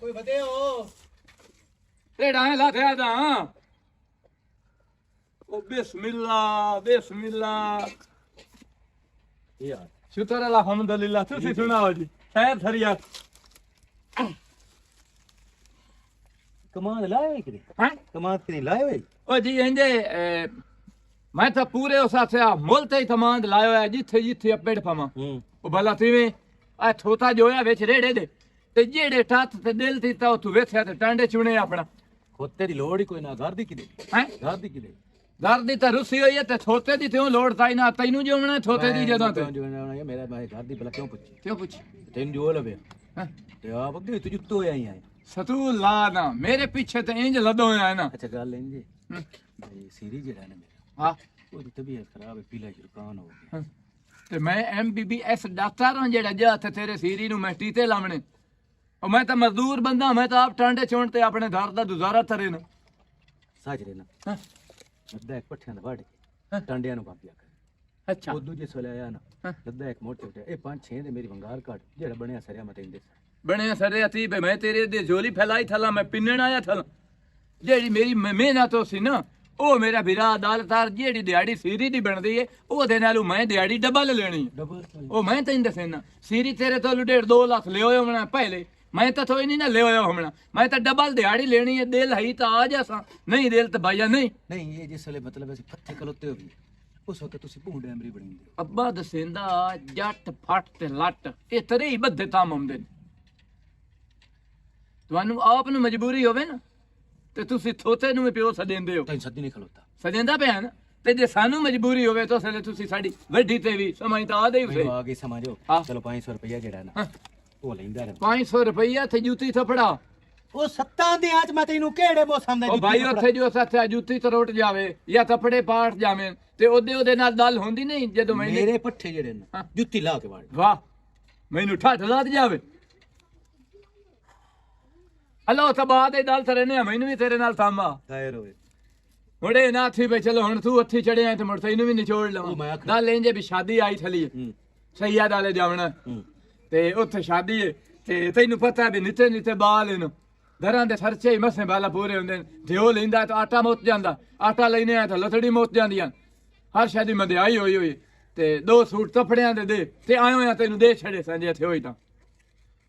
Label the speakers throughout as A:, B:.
A: कोई बते हो
B: टेढ़ा है लाथे आदा ओ बिस्मिल्लाह
A: यार
B: शुक्र अल्हम्दुलिल्लाह तुसी सुनाओ जी खैर खैरियत
A: कमाल लाए कि
B: हैं
A: कमाल कि नहीं लाए भाई
B: ओ जी इंजे मैं तो पूरे उस आसे मुल ते तमांद लायो है जिथे जिथे पेड़ पमा ओ भला तीवे आ छोटा जोया विच रेड़े दे ते जेड़े टात ते दिल ती ता तू वेथया ते टांडे चुने अपना
A: खोते दी लोड़ ही कोई ना घर दी कि
B: हैं
A: घर दी कि
B: घर दी ते रुसी होई है ते छोटे दी त्यों लोड़ ताई ना तैनू जोवना छोटे दी जदों ते
A: मेरा मैं घर दी भला क्यों पूछी
B: क्यों पूछ
A: तेन जो लवे
B: हैं
A: ते आप अगे तू जुत्तो आई आई
B: सतू ला ना मेरे पीछे ते इंज लदो है ना
A: अच्छा गल इंजे भाई सीरी जेड़ा ना मेरा
B: हां
A: ओदी तबीयत खराब है पीला जुकान हो गया
B: ते मैं MBBS डॉक्टर हां जेड़ा जा ते तेरे सीरी नु मैं टीते लावणे और मैं तो मजदूर बंदा मैं तो आप टांडे चोंड ते अपने घर दा गुजारा करे ना
A: सच रे ना
B: हां
A: लद्दा एक पट्ठियां दा वाड़ के टांडियां नु कापिया कर
B: अच्छा
A: ਉਹ ਦੂਜੇ ਸੋਲੇ ਆਇਆ ਨਾ ਲੱਦਾ ਇੱਕ ਮੋਟੇ ਉੱਤੇ ਇਹ 5-6 ਦੇ ਮੇਰੀ ਵੰਗਾਰ ਘਟ ਜਿਹੜਾ ਬਣਿਆ ਸਰਿਆ ਮੈਂ ਤੈਨੂੰ ਦੱਸਾਂ
B: बने सरे अती बे मैं तेरे दे झोली फैलाई थला मैं पिन्नण आया थला जेड़ी मेरी मेहनत हो सी ना ओ मेरा बिरा अदालतार जेड़ी दिहाड़ी सीरी दी बनदी है ओ दे नालू मैं दिहाड़ी डबल लेनी
A: ਡਬਲ
B: ओ मैं तैਨੂੰ दसे ना सीरी तेरे तो 1.5-2 लाख ले होयो हमना पहले मैं तो थोई नहीं ना ले होयो हमना मैं तो डबल दिहाड़ी लेनी है दिल है तो आ जासा नहीं दिल तो भाईया नहीं
A: ਨਹੀਂ ਇਹ ਜਿਸ ਵੇਲੇ ਮਤਲਬ ਅਸੀਂ ਫੱਥੇ ਖਲੋਤੇ ਹੋ ਗਏ ਉਸ ਵਕਤ ਤੁਸੀਂ ਭੂੰਡ ਐਮਰੀ ਬਣੀਂਦੇ
B: अब्बा दसेंदा जट फट ते लट ए तरे ही बद्धे ताम आउंदे ने ਤੁਹਾਨੂੰ ਆਪ ਨੂੰ ਮਜਬੂਰੀ ਹੋਵੇ ਨਾ ਤੇ ਤੁਸੀਂ ਥੋਤੇ ਨੂੰ ਵੀ ਪਿਓ ਸਦੇਂਦੇ ਹੋ
A: ਤੈਨੂੰ ਸੱਦੀ ਨਹੀਂ ਖਲੋਤਾ
B: ਸਦੇਂਦਾ ਪਿਆ ਨਾ ਤੇ ਜੇ ਸਾਨੂੰ ਮਜਬੂਰੀ ਹੋਵੇ ਤਾਂ ਅਸਲੇ ਤੁਸੀਂ ਸਾਡੀ ਵੱਡੀ ਤੇ ਵੀ ਸਮਝ ਤਾਂ ਆਦੇ ਹੀ
A: ਮੈਨੂੰ ਆ ਗਈ ਸਮਝੋ
B: ਹਾਂ।
A: ਚਲੋ 500 ਰੁਪਇਆ ਜਿਹੜਾ ਨਾ ਉਹ ਲੈਂਦਾ ਰਹਿ
B: 500 ਰੁਪਈਆ ਤੇ ਜੁੱਤੀ ਥਪੜਾ
A: ਉਹ ਸੱਤਾਂ ਦੇ ਅੱਜ ਮੈਂ ਤੈਨੂੰ ਕਿਹੜੇ ਮੌਸਮ ਦਾ
B: ਉਹ ਭਾਈ ਉੱਥੇ ਜੋ ਸੱਚਾ ਜੁੱਤੀ ਤਰੋਟ ਜਾਵੇ ਜਾਂ ਥਪੜੇ ਪਾਟ ਜਾਵੇਂ ਤੇ ਉਹਦੇ ਨਾਲ ਗੱਲ ਹੁੰਦੀ ਨਹੀਂ ਜਦੋਂ ਮੈਂ
A: ਮੇਰੇ ਪੱਠੇ ਜਿਹੜੇ ਨੇ
B: ਹਾਂ।
A: ਜੁੱਤੀ ਲਾ ਕੇ ਵਾੜ
B: ਵਾਹ ਮੈਨੂੰ ਠੱਠ ਲੱਗ ਜਾਵੇ ਹਲੋ ਤਾਂ ਬਾਅਦ ਇਹ ਗੱਲ ਤੇਰੇ ਨੇ ਮੈਨੂੰ ਵੀ ਤੇਰੇ ਨਾਲ ਥਾਮਾ
A: ਦਾਇਰ ਹੋਏ
B: ਮੁੜੇ ਨਾ ਥੀ ਬਈ ਚਲੋ ਹੁਣ ਤੂੰ ਉੱਥੇ ਚੜਿਆ ਤੇ ਮੁੜ ਤੈਨੂੰ ਵੀ ਨਿਚੋੜ
A: ਉਹ
B: ਲਵਾਂ
A: ਮੈਂ ਆਖਿਆ।
B: ਗੱਲ ਲੈਂਦੇ ਵੀ ਸ਼ਾਦੀ ਆਈ ਥਲੀ ਸਈਦ ਵਾਲੇ ਜਾਵਣਾ ਤੇ ਉੱਥੇ ਸ਼ਾਦੀ ਹੈ ਤੇ ਤੈਨੂੰ ਪਤਾ ਵੀ ਨਿੱਤੇ ਨਿੱਤੇ ਬਾਲ ਇਹਨੂੰ ਘਰਾਂ ਦੇ ਖਰਚੇ ਹੀ ਮਸੇ ਬਾਲਾ ਪੂਰੇ ਹੁੰਦੇ ਨੇ ਦਿਓ ਲੈਂਦਾ ਤਾਂ ਆਟਾ ਮੁੱਕ ਜਾਂਦਾ ਆਟਾ ਲੈਨੇ ਆ ਤਾਂ ਲਥੜੀ ਮੁੱਕ ਜਾਂਦੀਆਂ ਹਰ ਸ਼ਾਦੀ ਮਧਿਆਈ ਹੋਈ ਤੇ 2 ਸੂਟ ਕੱਪੜਿਆਂ ਦੇ ਦੇ ਤੇ ਆਇਓ ਆ ਤੈਨੂੰ ਦੇ ਛੜੇ ਸੰਜੇ ਇੱਥੇ ਹੋਈ ਤਾਂ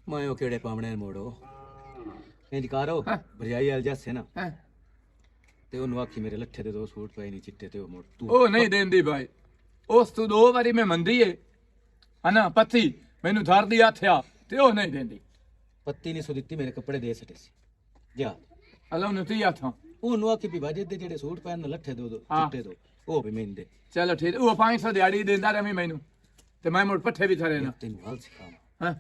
A: ਮੈਂ ਉਹ ਕਿਹੜੇ ਪਾਵਣੇ ਮੋੜੋ ਇੰਜ ਕਰੋ
B: ਹਾਂ।
A: ਭਰਜਾਈ ਵਾਲ ਜਾਸੇ ਨਾ
B: ਹੈਂ।
A: ਤੇ ਉਹਨੂੰ ਆਖੀ ਮੇਰੇ ਲੱਠੇ ਦੇ 2 ਸੂਟ ਪਏ ਨਹੀਂ ਚਿੱਟੇ ਤੇ ਉਹ ਮੋੜ ਤੂੰ
B: ਉਹ ਨਹੀਂ ਦੇਂਦੀ ਭਾਈ ਉਸ ਤੋਂ 2 ਵਾਰੀ ਮੈਂ ਮੰਦੀ ਏ ਹਨਾ ਪੱਤੀ ਮੈਨੂੰ ਧਰਦੀ ਆਥਿਆ ਤੇ ਉਹ ਨਹੀਂ ਦੇਂਦੀ
A: ਪੱਤੀ ਨਹੀਂ ਸੋ ਦਿੱਤੀ ਮੇਰੇ ਕੱਪੜੇ ਦੇ ਸਟੇ ਸੀ ਜਾ
B: ਹਲੋ ਨਤੀ ਆਥਾਂ
A: ਉਹਨੂੰ ਆਖੀ ਵੀ ਵਾਜੇ ਦੇ ਜਿਹੜੇ ਸੂਟ ਪਹਿਨ ਲੱਠੇ ਦੋ
B: ਹਾਂ।
A: ਚਿੱਟੇ ਦੋ ਉਹ ਵੀ ਮੈਨੂੰ ਦੇ
B: ਚਲੋ ਠੀਕ ਉਹ 500 ਦਿਹਾੜੀ ਦਿੰਦਾ ਰਵੀ ਮੈਨੂੰ ਤੇ ਮੈਂ ਮੁੜ ਪੱਠੇ ਵੀ ਥਰੇ ਨਾ
A: ਤੈਨੂੰ ਹਾਲ ਸਿਖਾਵਾਂ
B: ਹਾਂ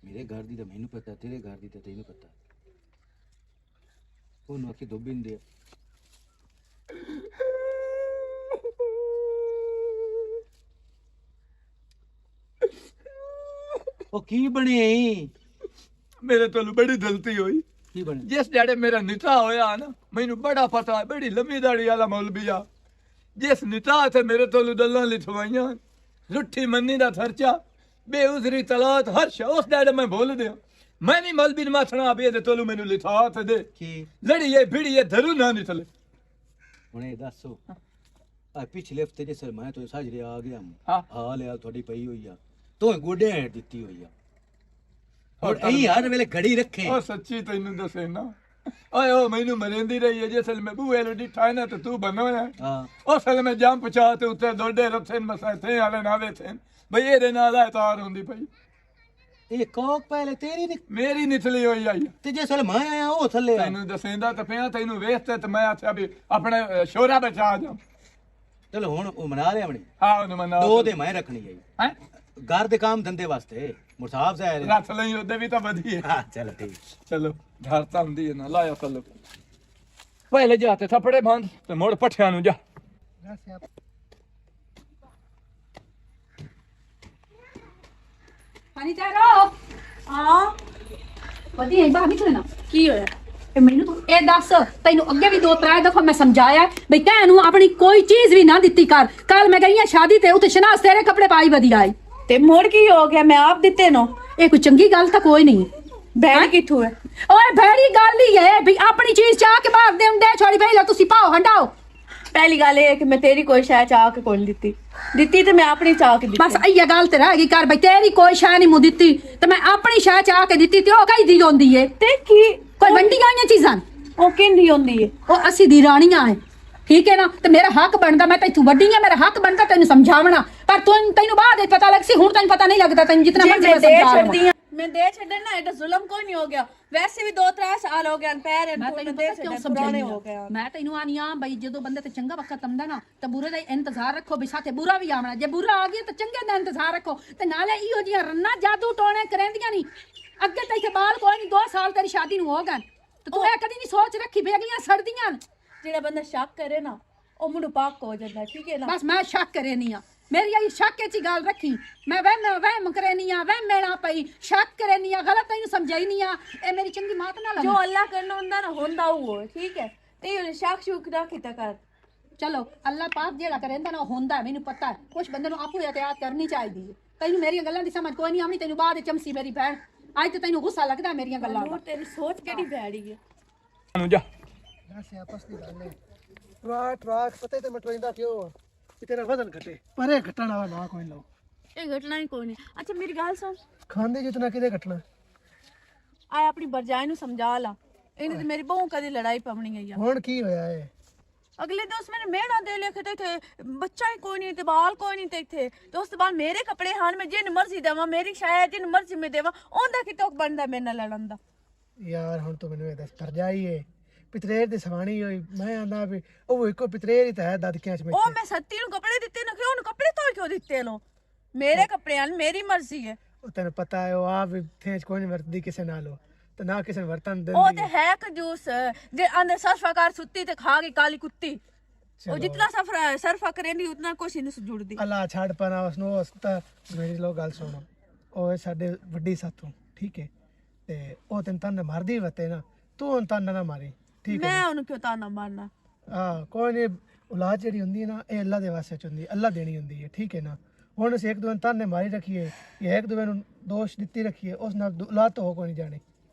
A: ਮੇਰੇ ਘਰ ਦੀ ਤਾਂ ਮੈਨੂੰ ਪਤਾ ਤੇਰੇ ਘਰ ਦੀ ਤਾਂ ਤੈਨੂੰ ਪਤਾ ਉਹਨੂੰ ਆਖੀ ਦੁੱਬਿੰ ਦੇ ਉਹ ਕੀ ਬਣੇ
B: ਮੇਰੇ ਤੋਂ ਬੜੀ ਗਲਤੀ ਹੋਈ
A: ਕੀ ਬਣੇ
B: ਜਿਸ ਜਿਹੜੇ ਮੇਰਾ ਨਿਤਾ ਹੋਇਆ ਨਾ ਮੈਨੂੰ ਬੜਾ ਪਤਾ ਬੜੀ ਲੰਮੀ ਦਾੜੀ ਵਾਲਾ ਮੌਲਵੀ ਆ ਜਿਸ ਨਿਤਾ ਤੇ ਮੇਰੇ ਤੋਂ ਦਲਾਂ ਲਿਖਵਾਈਆਂ ਰੁੱਠੀ ਮੰਨੀ ਦਾ ਖਰਚਾ ਬੇਉਜ਼ਰੀ ਤਲਾਤ ਹਰ ਸ਼ੈ ਉਸ ਡੈਡ ਮੈਂ ਭੁੱਲ ਦਿਆਂ ਮੈਂ ਵੀ ਮੌਲਵੀ ਨੂੰ ਮਾਥਣਾ ਬੇ ਦੇ ਤੋਲੂ ਮੈਨੂੰ ਲਿਖਾ ਤੇ ਦੇ
A: ਕੀ
B: ਲੜੀ ਇਹ ਭਿੜੀ ਇਹ ਧਰੂ ਨਾ ਨਿਕਲੇ
A: ਹੁਣ ਇਹ ਦੱਸੋ ਆ ਪਿਛਲੇ ਹਫਤੇ ਜੇ ਮੈਂ ਤੋਂ ਸਾਜਰੇ ਆ ਗਿਆ
B: ਹਾਂ।
A: ਹਾਲ ਆ ਤੁਹਾਡੀ ਪਈ ਹੋਈ ਆ ਤੂੰ ਗੋਡੇ ਹੈਟ ਦਿੱਤੀ ਹੋਈ ਆ ਹੁਣ ਇਹ ਹਰ ਵੇਲੇ ਘੜੀ ਰੱਖੇ
B: ਉਹ ਸੱਚੀ ਤੈਨੂੰ ਦੱਸੇ ਨਾ ਓਏ ਉਹ ਮੈਨੂੰ ਮਰੇਂਦੀ ਰਹੀ ਹੈ ਜਿਸ ਮੈਂ ਬੂਹੇ ਨੂੰ ਡਿਠਾ ਨਾ ਤੇ ਤੂੰ ਬਣੋਇਆ
A: ਹਾਂ
B: ਉਸ ਵੇਲੇ ਮੈਂ ਜੰਪ ਪਛਾ ਤੇ ਉੱਤੇ ਦੋਡੇ ਰੱਥੇ ਮਸਾ ਥੇ ਵਾਲੇ ਨਾ ਵੇਥੇ ਬਈ ਇਹਦੇ ਨਾਲ ਆ ਤਾਰ ਹੁੰਦੀ ਪਈ
A: ਇਹ ਕੋਕ ਪਹਿਲੇ ਤੇਰੀ ਨੀ
B: ਮੇਰੀ ਨਿਥਲੀ ਹੋਈ ਆਈ
A: ਤੇ ਜੇ ਸਲ ਮੈਂ ਆਇਆ ਉਹ ਥੱਲੇ ਆ
B: ਤੈਨੂੰ ਦੱਸੇਂਦਾ ਤਾਂ ਪਿਆ ਤੈਨੂੰ ਵੇਖਤੇ ਤੇ ਮੈਂ ਆਖਿਆ ਵੀ ਆਪਣੇ ਸ਼ੋਰਾ ਬਚਾ ਜਾ
A: ਚਲੋ ਹੁਣ ਉਹ ਮਨਾ ਲਿਆ ਬਣੀ
B: ਹਾਂ ਉਹਨੂੰ ਮਨਾ
A: 2 ਦੇ ਮੈਂ ਰੱਖਣੀ ਆਈ
B: ਹੈ
A: ਘਰ ਦੇ ਕੰਮ ਧੰਦੇ ਵਾਸਤੇ ਮੁਸਾਫ ਸਾਹਿਬ
B: ਰੱਖ ਲਈ ਉਹਦੇ ਵੀ ਤਾਂ ਵਧੀਆ
A: ਹਾਂ ਚਲ ਠੀਕ
B: ਚਲੋ ਘਰ ਤਾਂ ਹੁੰਦੀ ਹੈ ਨਾ ਲਾਇਆ ਕੱਲ ਪਹਿਲੇ ਜਾ ਤੇ ਥਪੜੇ ਬੰਦ ਤੇ ਮੁੜ ਪੱਠਿਆਂ ਨੂੰ ਜਾ
C: ਪਾਣੀ ਚਾਰੋ ਹਾਂ ਵਧੀਆ ਬਾਹਰ ਨਿਕਲੇ ਨਾ ਕੀ ਹੋਇਆ ਇਹ ਮੈਨੂੰ ਤੂੰ ਇਹ ਦੱਸ ਤੈਨੂੰ ਅੱਗੇ ਵੀ 2-3 ਦਫਾ ਮੈਂ ਸਮਝਾਇਆ ਬਈ ਤੈਨੂੰ ਆਪਣੀ ਕੋਈ ਚੀਜ਼ ਵੀ ਨਾ ਦਿੱਤੀ ਕਰ ਕੱਲ ਮੈਂ ਗਈ ਆ ਸ਼ਾਦੀ ਤੇ ਉੱਥੇ ਸ਼ਨਾਸ ਤੇਰੇ ਕੱਪੜੇ ਪਾਈ ਵਧੀਆ ਆਈ
D: ਤੇ ਮੋੜ ਕੀ ਹੋ ਗਿਆ ਮੈਂ ਆਪ ਦਿੱਤੇ ਨੋ
C: ਇਹ ਕੋਈ ਚੰਗੀ ਗੱਲ ਤਾਂ ਕੋਈ ਨਹੀਂ
D: ਬੈਗ ਕਿੱਥੋਂ ਹੈ
C: ਓਏ ਭੈੜੀ ਗੱਲ ਹੀ ਹੈ ਵੀ ਆਪਣੀ ਚੀਜ਼ ਚਾਹ ਕੇ ਬਾਹਰ ਦੇ ਹੁੰਦੇ ਛੋੜੀ ਪਹਿਲਾਂ ਤੁਸੀਂ ਪਾਓ ਹੰਡਾਓ।
D: ਪਹਿਲੀ ਗੱਲ ਇਹ ਹੈ ਕਿ ਮੈਂ ਤੇਰੀ ਕੋਈ ਸ਼ੈ ਚਾਹ ਕੇ ਕੋਈ ਨਹੀਂ ਦਿੱਤੀ ਤੇ ਮੈਂ ਆਪਣੀ ਚਾਹ ਕੇ ਦਿੱਤੀ।
C: ਬਸ ਇਹ ਗੱਲ ਤੇ ਰਹਿ ਗਈ ਕਰ ਬਈ ਤੇਰੀ ਕੋਈ ਸ਼ੈ ਨਹੀਂ ਮੁ ਦਿੱਤੀ ਤੇ ਮੈਂ ਆਪਣੀ ਸ਼ੈ ਚਾਹ ਕੇ ਦਿੱਤੀ ਤੇ ਉਹ ਕਈ ਦੀ ਹੁੰਦੀ ਏ
D: ਤੇ ਕੀ
C: ਕੋਈ ਵੰਡੀਆਂ ਆਈਆਂ ਚੀਜ਼ਾਂ
D: ਉਹ ਕਿੰਦੀ ਹੁੰਦੀ ਏ?
C: ਉਹ ਅਸੀਂ ਦੀ ਰਾਣੀਆਂ ਹੈ ਠੀਕ ਹੈ ਨਾ ਤੇ ਮੇਰਾ ਹੱਕ ਬਣਦਾ ਮੈਂ ਤੈਨੂੰ ਵੱਡੀ ਆ ਮੇਰਾ ਹੱਕ ਬਣਦਾ ਤੈਨੂੰ ਸਮਝਾਵਣਾ ਪਰ ਤੈਨੂੰ ਬਾਅਦ ਵਿੱਚ ਪਤਾ ਲੱਗ ਸੀ ਹੁਣ ਤੈਨੂੰ ਪਤਾ ਨਹੀਂ ਲੱਗਦਾ ਤੈਨੂੰ ਜਿੰਨਾ ਮਰਜ਼ੀ ਮੈਂ ਸਮਝਾਵਾਂ।
D: ਮੈਂ ਦੇ ਛੱਡਣ ਨਾ ਇਹਦਾ ਜ਼ੁਲਮ ਕੋਈ ਨਹੀਂ ਹੋ ਗਿਆ ਵੈਸੇ ਵੀ 2-3 ਸਾਲ ਹੋ ਗਏ ਪੈਰ
C: ਮੈਂ
D: ਤੂੰ
C: ਤੈਨੂੰ
D: ਦੇ
C: ਪਤਾ ਕਿਉਂ
D: ਛੱਡਣ ਪੁਰਾਣੇ ਹੋ
C: ਸਮਝਾਉਂਦੀ
D: ਗਏ।
C: ਮੈਂ ਤੈਨੂੰ ਆਨੀ ਆ ਬਈ ਜਦੋਂ ਬੰਦੇ ਤੇ ਚੰਗਾ ਵਕਤ ਆਉਂਦਾ ਨਾ ਤਾਂ ਬੁਰੇ ਦਾ ਇੰਤਜ਼ਾਰ ਰੱਖੋ ਵੀ ਸਾਥੇ ਬੁਰਾ ਵੀ ਆਵਣਾ ਜੇ ਬੁਰਾ ਆ ਗਿਆ ਤਾਂ ਚੰਗੇ ਦਾ ਇੰਤਜ਼ਾਰ ਰੱਖੋ ਤੇ ਨਾਲੇ ਇਹੋ ਜੀਆਂ ਰੰਨਾ ਜਾਦੂ ਟੋਣੇ ਕਰੇਂਦੀਆਂ ਨਹੀਂ ਅੱਗੇ ਤਾਂ ਇੱਥੇ ਬਾਲ ਕੋਈ ਨਹੀਂ 2 ਸਾਲ ਤੇਰੀ ਸ਼ਾਦੀ ਨੂੰ ਹੋ ਗਏ ਤੇ ਤੂੰ ਇਹ ਕਦੀ ਨਹੀਂ ਸੋਚ ਰੱਖੀ ਵੀ ਅਗਲੀਆਂ ਸੜਦੀਆਂ
D: ਜਿਹੜਾ ਬੰਦਾ ਸ਼ੱਕ ਕਰੇ ਨਾ ਉਹ ਮੁੰਡਾ ਪਾਕ ਹੋ ਜਾਂਦਾ ਠੀਕ ਹੈ ਨਾ।
C: ਬਸ ਮੈਂ ਸ਼ੱਕ ਕਰੇ ਨਹੀਂ ਆ ਮੇਰੀ ਇਹ ਸ਼ੱਕ ਚ ਗੱਲ ਰੱਖੀ ਮੈਂ ਵਹਿਮ ਕਰੇ ਨਹੀਂ ਆ ਵਹਿਮ ਮੇਣਾ ਪਈ ਸ਼ੱਕ ਕਰੇ ਨਹੀਂ ਆ ਗਲਤ ਤੈਨੂੰ ਸਮਝਾਈ ਨਹੀਂ ਆ ਇਹ ਮੇਰੀ ਚੰਗੀ ਮਾਤ ਨਾ ਲੱਗੀ
D: ਜੋ ਅੱਲਾਹ ਕਰਨਾ ਹੁੰਦਾ ਨਾ ਹੁੰਦਾ ਉਹ ਠੀਕ ਹੈ ਤੇ ਇਹ ਸ਼ੱਕ ਸ਼ੁਕ ਨਾ ਕੀਤਾ ਕਰ।
C: ਚਲੋ ਅੱਲਾਹ ਪਾਕ ਜਿਹੜਾ ਕਰੇਂਦਾ ਨਾ ਉਹ ਹੁੰਦਾ ਮੈਨੂੰ ਪਤਾ ਹੈ ਕੁਝ ਬੰਦੇ ਨੂੰ ਆਪੂ ਇhtiyat ਕਰਨੀ ਚਾਹੀਦੀ ਹੈ ਤੈਨੂੰ ਮੇਰੀਆਂ ਗੱਲਾਂ ਦੀ ਸਮਝ ਕੋਈ ਨਹੀਂ ਆਉਣੀ ਤੈਨੂੰ ਬਾਅਦ ਵਿੱਚ ਚਮਸੀ ਮੇਰੀ ਭੈਣ ਅੱਜ ਤੇ ਤੈਨੂੰ ਗੁੱਸਾ ਲੱਗਦਾ ਮੇਰੀਆਂ ਗੱਲਾਂ ਦਾ।
D: ਤੇਰੀ ਸੋਚ ਕਿਹੜੀ ਭੈੜੀ ਹੈ।
B: ਨੂੰ ਜਾ
E: ਆਪਸ ਦੀ ਗੱਲ ਹੈ ਟਰਾਕ ਪਤਾ ਤੇ ਮਟਵਾਈਂਦਾ ਕਿਉਂ ਕਿ ਤੇਰਾ ਵਜ਼ਨ ਘਟੇ ਪਰ ਇਹ ਘਟਣ ਵਾਲਾ ਨਾ ਕੋਈ ਲਓ
D: ਇਹ ਘਟਣਾ ਹੀ ਕੋਈ ਨਹੀਂ। ਅੱਛਾ ਮੇਰੀ ਗੱਲ ਸੁਣ
E: ਖਾਂਦੇ ਜਿਤਨਾ ਕਿਤੇ ਘਟਣਾ
D: ਆ ਆਪਣੀ ਬਰਜਾਈ ਨੂੰ ਸਮਝਾ ਲਾ ਇਹਨੇ ਤੇ ਮੇਰੀ ਬਹੂ ਕਦੀ ਲੜਾਈ ਪਵਣੀ ਹੈ
E: ਹੁਣ ਕੀ ਹੋਇਆ ਏ
D: ਅਗਲੇ ਦਿਨ ਮੈंने मेहना दे लिया थे थे बच्चा ही कोई नहीं थे बाल कोई नहीं थे तो उस बाद मेरे कपड़े हान में जिन मर्जी देवा मेरी शायद जिन मर्जी में देवा ओंदा कि तो बनदा मेरे नाल लड़न दा
E: ਯਾਰ ਹੁਣ ਤੂੰ ਮੈਨੂੰ ਇਹ ਦੱਸ ਕਰ ਜਾਈਏ ਪਿਤਰੇਰ ਦੀ ਸਵਾਣੀ ਹੋਈ ਮੈਂ ਆਂਦਾ ਵੀ ਉਹ ਇੱਕੋ ਪਿਤਰੇਰ ਹੀ ਤਾਂ ਹੈ ਦਾਦਕਿਆਂ ਚ
D: ओ मैं सत्ती नु कपड़े दिते ना क्यों कपड़े तो क्यों दिते लो मेरे कपड़े हान मेरी मर्जी है
E: ਉਹ ਤੈਨੂੰ ਪਤਾ ਹੈ ਉਹ ਆ ਵੀ ਥੇਂਚ ਕੋਈ ਨਹੀਂ ਵਰਤਦੀ ਕਿਸੇ ਨਾਲ ਉਹ ਤੇ ਨਾ ਕਿਸੇ ਨੂੰ ਵਰਤਨ
D: ओ
E: ਦਿੰਦੀ
D: ते है कंजूस जे अंदर सरफाकार सुत्ती ते खा गई काली कुत्ती ओ जितना सरफा करेंदी उतना कुछ नहीं जुड़दी
E: ਅੱਲਾ ਛੱਡ ਪਨਾ ਉਸ ਨੂੰ ਉਸ ਤਾਂ ਮੇਰੀ ਲੋ ਗੱਲ ਸੁਣੋ ਉਹ ਸਾਡੇ ਵੱਡੀ ਸਾਥੋਂ ਠੀਕ ਹੈ ਤੇ ਉਹ ਤੈਨੂੰ ਤਾਂ ਮਾਰਦੀ ਵਤੇ ਨਾ ਤੂੰ ਹੁਣ ਤਾਂ ਨਾ ਮਾਰੀ ਠੀਕ ਹੈ
D: मैं उन्हें क्यों ताना मारना
E: ਹਾਂ ਕੋਈ ਨਹੀਂ ਔਲਾਦ ਜਿਹੜੀ ਹੁੰਦੀ ਹੈ ਨਾ ਇਹ ਅੱਲਾ ਦੇ ਵਾਸਤੇ ਚ ਹੁੰਦੀ ਹੈ ਅੱਲਾ ਦੇਣੀ ਹੁੰਦੀ ਹੈ ਠੀਕ ਹੈ ਨਾ ਹੁਣ ਅਸੀਂ ਇੱਕ ਦੂਜੇ ਨੂੰ ਤਾਨੇ ਮਾਰੀ ਰੱਖੀਏ ਜਾਂ ਇੱਕ ਦੂਜੇ ਨੂੰ ਦੋਸ਼ ਦਿੱਤੀ ਰੱਖੀਏ ਉਸ ਨਾਲ ਔਲਾਦ ਤਾਂ ਹੋ ਕੋਈ ਨਹੀਂ ਜਾਣੀ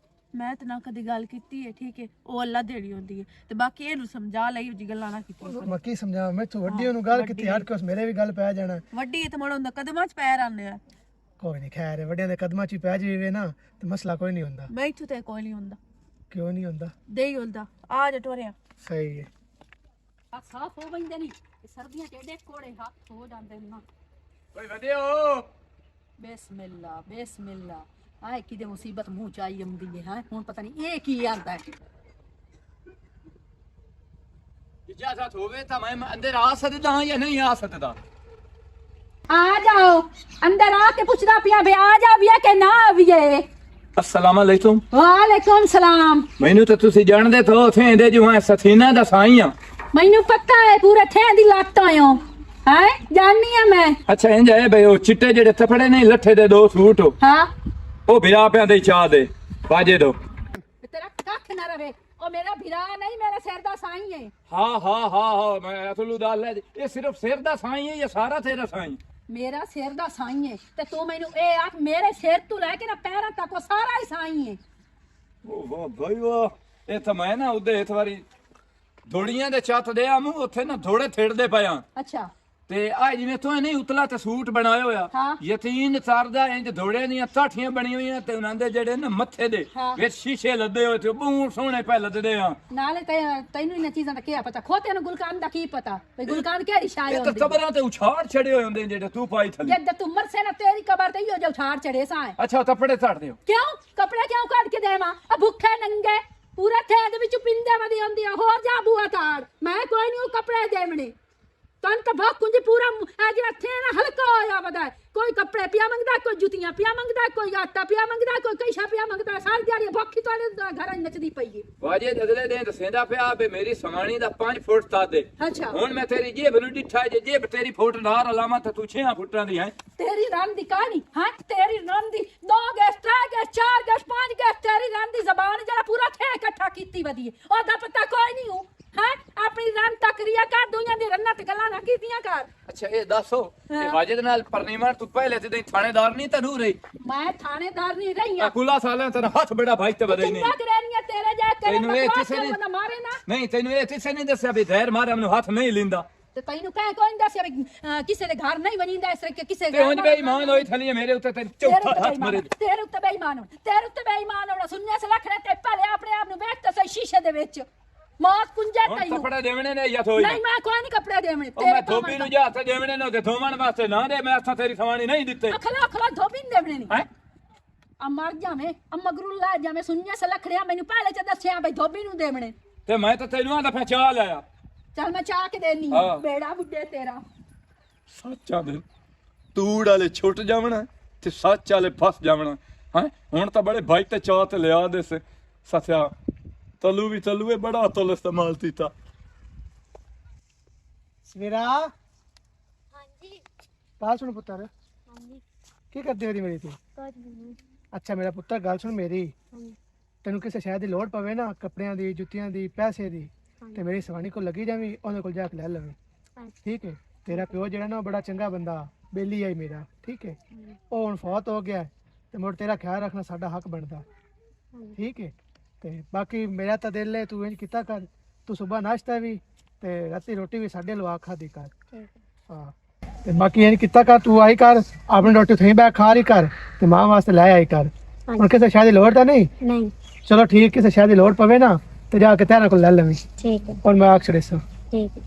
D: मैं तो ना कदी गल कीती है ठीक है ओ अल्लाह देड़ी होंदी है ते बाकी ਇਹਨੂੰ ਸਮਝਾ ਲਈ ਜੀ ਗੱਲਾਂ ਨਾ ਕੀਤੀ
E: ਮੈਂ ਕੀ ਸਮਝਾਵਾਂ ਮੈਂ ਤੂੰ ਵੱਡੀ ਉਹਨੂੰ ਗੱਲ ਕੀਤੀ ਹਟ ਕੇ ਉਸ ਮੇਰੇ ਵੀ ਗੱਲ ਪੈ ਜਾਣਾ
D: ਵੱਡੀ ਤੇ ਮੜ ਹੁੰਦਾ ਕਦਮਾਂ ਚ ਪੈਰ ਆਉਂਦੇ ਆ
E: ਕੋਈ ਨਹੀਂ ਖੈਰ ਹੈ ਵੱਡਿਆਂ ਦੇ ਕਦਮਾਂ 'ਚ ਹੀ ਪੈ ਜਾਵੇ ਨਾ ਤੇ ਮਸਲਾ ਕੋਈ ਨਹੀਂ ਹੁੰਦਾ
D: ਮੈਂ ਇੱਥੋਂ ਤੇ ਕੋਈ ਨਹੀਂ ਹੁੰਦਾ
E: ਕਿਉਂ ਨਹੀਂ ਹੁੰਦਾ
D: ਦੇ ਹੀ ਹੁੰਦਾ ਆ ਜਾ ਟੋਰਿਆ
E: ਸਹੀ ਹੈ
C: ਆ ਸਾਫ ਹੋ ਬੰਦੇ ਨਹੀਂ ਸਰਦੀਆਂ ਚ ਏਡੇ ਕੋੜੇ ਹੱਥ ਹੋ ਜਾਂਦੇ ਨੇ ਨਾ
B: ਓਏ ਵਧਿਓ
C: ਬਿਸਮਿਲ੍ਲਾ ਬਿਸਮਿਲ੍ਲਾ ਆਏ ਕਿਤੇ ਮੁਸੀਬਤ ਮੂੰਹ ਚ ਆਈ ਆਉਂਦੀ ਹੈ ਹੁਣ ਪਤਾ ਨਹੀਂ ਇਹ ਕੀ ਆਂਦਾ ਹੈ
B: ਇਜਾਜ਼ਤ ਹੋਵੇ ਤਾਂ ਮੈਂ ਅੰਦਰ ਆ ਸਕਦਾ ਜਾਂ ਨਹੀਂ ਆ ਸਕਦਾ
C: ਆ ਜਾਓ ਅੰਦਰ ਆ ਕੇ ਪੁੱਛਦਾ ਪਿਆ ਵੀ ਆ ਜਾ ਵੀ ਕਿ ਨਾ ਆਵੀਏ
B: अस्सलाम अलैकुम
C: ਵਾਲੇਕੁਮ ਸਲਾਮ
B: ਮੈਨੂੰ ਤਾਂ ਤੁਸੀਂ ਜਾਣਦੇ ਥੋ ਉਥੇ ਦੇ ਜੋ ਹੈ ਸਥੀਨਾ ਦਾ ਸਾਈ ਆ
C: ਮੈਨੂੰ ਪਤਾ ਹੈ ਪੂਰੇ ਥੈਂ ਦੀ ਲੱਤ ਆਇਓ ਹੈ ਜਾਣਨੀ ਆ ਮੈਂ
B: ਅੱਛਾ ਇੰਜ ਹੈ ਬਈ ਉਹ ਚਿੱਟੇ ਜਿਹੜੇ ਥਫੜੇ ਨੇ ਲੱਠੇ ਦੇ 2 ਸੂਟ
C: ਹਾਂ
B: ਉਹ ਵਿਰਾ ਪਿਆਂ ਦੇ ਚਾਹ ਦੇ ਬਾਜੇ ਦੋ
C: ਤੇਰਾ ਕੱਖ ਨਾ ਰਵੇ ਉਹ ਮੇਰਾ ਭਰਾ ਨਹੀਂ ਮੇਰਾ ਸਿਰ ਦਾ ਸਾਈ ਹੈ
B: ਹਾਂ ਮੈਂ ਅਸਲੂ ਦਾ ਲੈ ਇਹ ਸਿਰਫ ਸਿਰ ਦਾ ਸਾਈ ਹੈ ਜਾਂ ਸਾਰਾ ਤੇਰਾ ਸਾਈ
C: ਮੇਰਾ ਸਿਰ ਦਾ ਸਾਈ ਹੈ ਤੇ ਤੂੰ ਮੈਨੂੰ ਇਹ ਆਖ ਮੇਰੇ ਸਿਰ ਤੋਂ ਲੈ ਕੇ ਨਾ ਪੈਰਾਂ ਤੱਕ ਉਹ ਸਾਰਾ ਹੀ ਸਾਈ ਹੈ
B: ਉਹ ਵਾਹ ਭਾਈ ਵਾਹ ਇਹ ਤਾਂ ਮੈਂ ਨਾ ਉਹਦੇ ਇਸ ਵਾਰੀ ਧੋੜੀਆਂ ਦੇ ਛੱਤ ਦੇ ਆਮੂ ਉੱਥੇ ਨਾ ਥੋੜੇ ਥੇੜਦੇ ਪਿਆ
C: ਅੱਛਾ
B: ਤੇ ਆ ਜਿਵੇਂ ਤੂੰ ਨਹੀਂ ਉਤਲਾ ਤੇ ਸੂਟ ਬਣਾਇਆ ਹੋਇਆ
C: ਹਾਂ।
B: ਯਤੀਨ ਸਰਦਾ ਇੰਜ ਧੋੜੇ ਦੀਆਂ ਤਾਠੀਆਂ ਬਣੀਆਂ ਹੋਈਆਂ ਤੇ ਉਹਨਾਂ ਦੇ ਜਿਹੜੇ ਨਾ ਮੱਥੇ ਦੇ
C: ਹਾਂ।
B: ਵਿੱਚ ਸ਼ੀਸ਼ੇ ਲੱਦੇ ਹੋਏ ਤੇ ਬਹੁਤ ਸੋਹਣੇ ਪੈ ਲੱਦਦੇ ਆ
C: ਨਾਲੇ ਤੈਨੂੰ ਇਹਨਾਂ ਚੀਜ਼ਾਂ ਦਾ ਕੀ ਪਤਾ ਖੋਤੇ ਨੂੰ ਗੁਲਕਾਨ ਦਾ ਕੀ ਪਤਾ ਵੀ ਗੁਲਕਾਨ ਕਿਹੜੀ ਸ਼ਾਇ
B: ਇਹ ਤਾਂ
C: ਹੁੰਦੀ
B: ਕਬਰਾਂ ਤੇ ਉਛਾੜ ਛੜੇ ਹੋਏ ਹੁੰਦੇ ਨੇ ਜਿਹੜੇ ਤੂੰ ਪਾਈ ਥੱਲੇ
C: ਜਦ ਤੂੰ ਮਰਸੇ ਨਾ ਤੇਰੀ ਕਬਰ ਤੇ ਹੀ ਹੋ ਜਾ ਛਾੜ ਚੜੇ ਸਾਂ
B: ਅੱਛਾ ਕੱਪੜੇ ਛੱਡ ਦਿਓ
C: ਕਿਉਂ ਕੱਪੜੇ ਕਿਉਂ ਕੱਢ ਕੇ ਦੇਵਾਂ ਆ ਭੁੱਖੇ ਨੰਗੇ ਪੂਰਾ ਥੈਂ ਦੇ ਵਿੱਚ ਪਿੰਦੇ ਵਦੀ ਹੁੰਦੀ ਆ ਹੋਰ ਜਾ ਬੂਆ ਤਾੜ ਮੈਂ ਕੋਈ ਨਹੀਂ ਉਹ ਕੱਪੜੇ ਦੇਵਣੇ ਤਨ ਤਾਂ ਭਾ ਕੁੰਜ ਪੂਰਾ ਇਹ ਜਿਹੜਾ ਥੈਂ ਨਾ ਹਲਕਾ ਹੋਇਆ ਵਦਾ ਕੋਈ ਕੱਪੜੇ ਪਿਆ ਮੰਗਦਾ ਕੋਈ ਜੁੱਤੀਆਂ ਪਿਆ ਮੰਗਦਾ ਕੋਈ ਆਟਾ ਪਿਆ ਮੰਗਦਾ ਕੋਈ ਕਈਸ਼ਾ ਪਿਆ ਮੰਗਦਾ ਸਾਰੀ ਦਿਹਾੜੀ ਭੁੱਖੀ ਤੁਹਾਡੇ ਘਰਾਂ 'ਚ ਨੱਚਦੀ ਪਈ ਏ
B: ਵਾਜੇ ਅਗਲੇ ਦਿਨ ਦਸੇਂਦਾ ਪਿਆ ਬੇ ਮੇਰੀ ਸਮਾਣੀ ਦਾ 5 ਫੁੱਟ ਤਾ ਦੇ
C: ਅੱਛਾ
B: ਹੁਣ ਮੈਂ ਤੇਰੀ ਜੇਬ ਨੂੰ ਡਿੱਠਾ ਜੇ ਜੇਬ ਤੇਰੀ ਫੁੱਟ ਨਾਰ ਅਲਾਮਾ ਤੇ ਤੂੰ 6 ਫੁੱਟਾਂ ਦੀ ਹੈ
C: ਤੇਰੀ ਰਨ ਦੀ ਕਹਾਣੀ ਹਾਂ ਤੇਰੀ ਰਨ ਦੀ 2 ਗੈਸ 3 ਗੈਸ 4 ਗੈਸ 5 ਗੈਸ ਤੇਰੀ ਰਨ ਦੀ ਜ਼ਬਾਨ ਜਿਹੜਾ ਪੂਰਾ ਥੇ ਇਕੱਠਾ ਕੀਤੀ ਵਧੀਏ ਉਹਦਾ ਪਤਾ ਕੋਈ ਨਹੀਂ ਹੂੰ ਹੈ ਆਪਣੀ ਰਨ ਤਕਰੀਆ ਕਰ ਦੁਨੀਆ ਦੀ ਰੰਨਾਂ ਤੇ ਗੱਲਾਂ ਨਾ ਕੀਤੀਆਂ ਕਰ।
B: ਅੱਛਾ ਇਹ ਦੱਸੋ ਇਹ ਵਾਜਦ ਨਾਲ ਪਰਨੀਮਾ ਤੂੰ ਪਹਿਲੇ ਤੇ ਨਹੀਂ ਥਾਣੇਦਾਰ ਨਹੀਂ ਤੈਨੂੰ ਰਹੀ
C: ਮੈਂ ਥਾਣੇਦਾਰ ਨਹੀਂ ਰਹੀ ਆ।
B: ਕੁਲਾ ਸਾਲਾਂ ਤੇਰਾ ਹੱਥ ਬੜਾ ਭਾਈ ਤੇ ਵਧੇ ਨਹੀਂ
C: ਚੰਗਾ ਕਰਨੀਆਂ ਤੇਰੇ ਜਾ ਤੇਰੇ
B: ਤੈਨੂੰ ਇਹ
C: ਬਕਵਾਸ
B: ਕਿਸੇ ਨੇ
C: ਕਰਨ ਮਾਰੇ ਨਾ।
B: ਨਹੀਂ ਤੈਨੂੰ ਇਹ ਕਿਸੇ ਨੇ ਦੱਸਿਆ ਵੀ ਜ਼ਹਿਰ ਮਾਰਿਆ ਮੈਨੂੰ ਹੱਥ ਨਹੀਂ ਲਿੰਦਾ
C: ਤੇ ਤੈਨੂੰ ਕਹਿ ਕੋਈ ਨਹੀਂ ਦੱਸਿਆ ਵੀ ਕਿਸੇ ਦੇ ਘਰ ਨਹੀਂ ਵਜੀਂਦਾ ਇਸ ਤਰ੍ਹਾਂ ਕਿ ਕਿਸੇ
B: ਤੇ ਉਂਝ ਬੇਈਮਾਨ ਹੋਈ ਥਲੀ ਮੇਰੇ ਉੱਤੇ ਤੇ ਚੌਥਾ ਹੱਥ ਮਾਰੇ
C: ਤੇਰੇ ਉੱਤੇ ਬੇਈਮਾਨ ਹੋਣਾ, ਤੇਰੇ ਉੱਤੇ ਬੇਈਮਾਨ ਹੋਣਾ। ਸੁਣਿਆ ਸਲਖਣੇ ਤੇ ਭਲੇ ਆਪਣੇ ਆਪ ਨੂੰ ਵੇਖ ਤਾਂ ਸਹੀ ਸ਼ੀਸ਼ੇ ਦੇ ਵਿੱਚ ਮੌਤ ਕੁੰਜੇ
B: ਹੁਣ
C: ਤੈਨੂੰ।
B: ਕੱਪੜੇ ਦੇਵਣੇ ਨੇ ਜਾਂ ਥੋਈ
C: ਨਹੀਂ ਮੈਂ ਕੋਈ ਨਹੀਂ ਕੱਪੜੇ ਦੇਵਣੇ
B: ਉਹ ਮੈਂ ਧੋਬੀ ਨੂੰ ਜਾ ਹੱਥ ਦੇਵਣੇ ਨੇ ਤੇ ਧੋਵਣ ਵਾਸਤੇ ਨਾ ਦੇ ਮੈਂ ਹੱਥਾਂ ਤੇਰੀ ਸਵਾਣੀ ਨਹੀਂ ਦਿੱਤੇ
C: ਅਖਲਾ ਅਖਲਾ ਧੋਬੀ ਨਹੀਂ ਦੇਵਣੇ ਨਹੀਂ।
B: ਹੈ
C: ਆ ਮਰ ਜਾਵੇਂ ਆ ਮਗਰੂ ਲਾ ਜਾਵੇਂ। ਸੁਣਿਆ ਸਲਖੜਿਆ ਮੈਨੂੰ ਪਹਿਲੇ ਚ ਦੱਸਿਆ ਬਈ ਧੋਬੀ ਨੂੰ ਦੇਵਣੇ।
B: ਤੇ ਮੈਂ ਤਾਂ ਤੈਨੂੰ ਆਂਦਾ ਫੇ ਚਾਹ ਲਾਇਆ
C: ਚੱਲ ਮੈਂ ਚਾਹ ਕੇ ਦੇਣੀ
B: ਹਾਂ।
C: ਬੇੜਾ ਬੁੱਢੇ ਤੇਰਾ।
B: ਸੱਚਾ ਦੇ ਤੂੜ ਵਾਲੇ ਛੁੱਟ ਜਾਵਣਾ ਤੇ ਸੱਚ ਵਾਲੇ ਫਸ ਜਾਵਣਾ ਹੈ। ਹੁਣ ਤਾਂ ਬੜੇ ਬਾਈਕ ਤੇ ਚਾਹ ਤੇ ਲਿਆ ਦੇ ਸੱਚਾ ਤਲੂ ਵੀ ਤਲੂਏ ਬੜਾ ਤੁਲ ਇਸਤੇਮਾਲ ਕੀਤਾ।
E: ਸਵੇਰਾ
F: ਹਾਂਜੀ
E: ਗੱਲ ਸੁਣ ਪੁੱਤਰ,
F: ਹਾਂਜੀ
E: ਕੀ ਕਰਦੀ ਹੋਰੀ ਮੇਰੀ ਤੂੰ?
F: ਕੁਝ ਨਹੀਂ
E: ਅੱਛਾ ਮੇਰਾ ਪੁੱਤਰ ਗੱਲ ਸੁਣ ਮੇਰੀ,
F: ਹਾਂਜੀ
E: ਤੈਨੂੰ ਕਿਸੇ ਸ਼ਾਇਦ ਦੀ ਲੋੜ ਪਵੇ ਨਾ ਕੱਪੜਿਆਂ ਦੀ, ਜੁੱਤੀਆਂ ਦੀ, ਪੈਸੇ ਦੀ, ਤੇ ਮੇਰੀ ਸਵਾਣੀ ਕੋਲ ਲੱਗੀ ਜਾਵੀਂ, ਉਹਦੇ ਕੋਲ ਜਾ ਕੇ ਲੈ ਲਵੇਂ।
F: ਹਾਂਜੀ
E: ਠੀਕ ਹੈ? ਤੇਰਾ ਪਿਓ ਜਿਹੜਾ ਨਾ ਉਹ ਬੜਾ ਚੰਗਾ ਬੰਦਾ, ਬੇਲੀ ਆਈ ਮੇਰਾ, ਠੀਕ ਹੈ? ਉਹ ਹੁਣ ਫੌਤ ਹੋ ਗਿਆ ਤੇ ਮੁੜ ਤੇਰਾ ਖਿਆਲ ਰੱਖਣਾ ਸਾਡਾ ਹੱਕ ਬਣਦਾ। ਠੀਕ ਹੈ? ਤੇ ਬਾਕੀ ਮੇਰਾ ਤਾਂ ਦਿਲ ਹੈ ਤੂੰ ਇੰਜ ਕੀਤਾ ਕਰ, ਤੂੰ ਸਵੇਰ ਨਾਸ਼ਤਾ ਵੀ ਤੇ ਰਾਤੀ ਰੋਟੀ ਵੀ ਸਾਡੇ ਲਵਾ ਖਾਦੀ ਕਰ।
F: ਠੀਕ ਹੈ
E: ਹਾਂ ਤੇ ਬਾਕੀ ਇੰਜ ਕੀਤਾ ਕਰ, ਤੂੰ ਆਈ ਕਰ ਆਪਣੀ ਰੋਟੀ ਉੱਥੇ ਬੈ ਖਾ ਲਈ ਕਰ ਤੇ ਮਾਂ ਵਾਸਤੇ ਲੈ ਆਈ ਕਰ। ਹੁਣ ਕਿਸੇ ਸ਼ਾਇਦ ਦੀ ਲੋੜ ਤਾਂ ਨਹੀਂ?
F: ਨਹੀਂ
E: ਚਲੋ ਠੀਕ, ਕਿਸੇ ਸ਼ਾਇਦ ਦੀ ਲੋੜ ਪਵੇ ਨਾ ਤੇ ਜਾ ਕੇ ਤੇਰਾ ਕੋਲ ਲੈ ਲਵੀਂ।
F: ਠੀਕ ਹੈ
E: ਔਰ ਮੈਂ ਆਖ ਛੜੇ ਸਾਂ
F: ਠੀਕ ਹੈ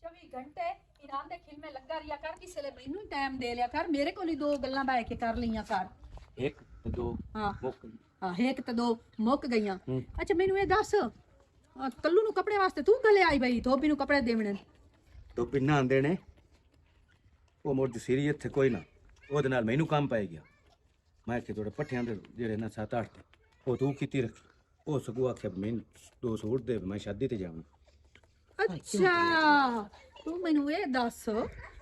C: 24 ਘੰਟੇ ਇਨਾਮ ਦੇ ਖਿਲਮੇ ਲੱਗਾ ਰਿਆ ਕਰ। ਕਿਸੇ ਲਈ ਮੈਨੂੰ ਟਾਈਮ ਦੇ ਲਿਆ ਕਰ। ਮੇਰੇ ਕੋਲ ਹੀ ਦੋ ਗੱਲਾਂ ਬੈ ਕੇ ਕਰ ਲਈਆਂ ਕਰ।
A: ਇੱਕ ਤੇ ਦੋ
C: ਹਾਂ
A: ਮੁੱਕ
C: ਹਾਂ ਇੱਕ ਤੇ ਦੋ ਮੁੱਕ ਗਈਆਂ। ਅੱਛਾ ਮੈਨੂੰ ਇਹ ਦੱਸ ਕੱਲੂ ਨੂੰ ਕੱਪੜੇ ਵਾਸਤੇ ਤੂੰ ਗਲੇ ਆਈ ਬਈ ਧੋਬੀ ਨੂੰ ਕੱਪੜੇ ਦੇਵਣੇ?
A: ਦੋ ਪਿੰਨਾ ਆਂਦੇ ਨੇ ਉਹ ਮੋਰ ਜਸੀਰੀ ਇੱਥੇ ਕੋਈ ਨਾ, ਉਹਦੇ ਨਾਲ ਮੈਨੂੰ ਕੰਮ ਪੈ ਗਿਆ। ਮੈਂ ਕਿ ਥੋੜੇ ਪੱਠਿਆਂ ਦੇ ਜਿਹੜੇ ਨਾ 7-8 ਤੇ ਉਹ ਤੂੰ ਕੀਤੀ ਰੱਖ, ਉਹ ਸਗੋਂ ਆਖਿਆ ਮੈਨੂੰ 2 ਸੂਟ ਦੇ, ਮੈਂ ਸ਼ਾਦੀ ਤੇ ਜਾਵਾਂ।
C: ਅੱਛਾ ਤੂੰ ਮੈਨੂੰ ਇਹ ਦੱਸ,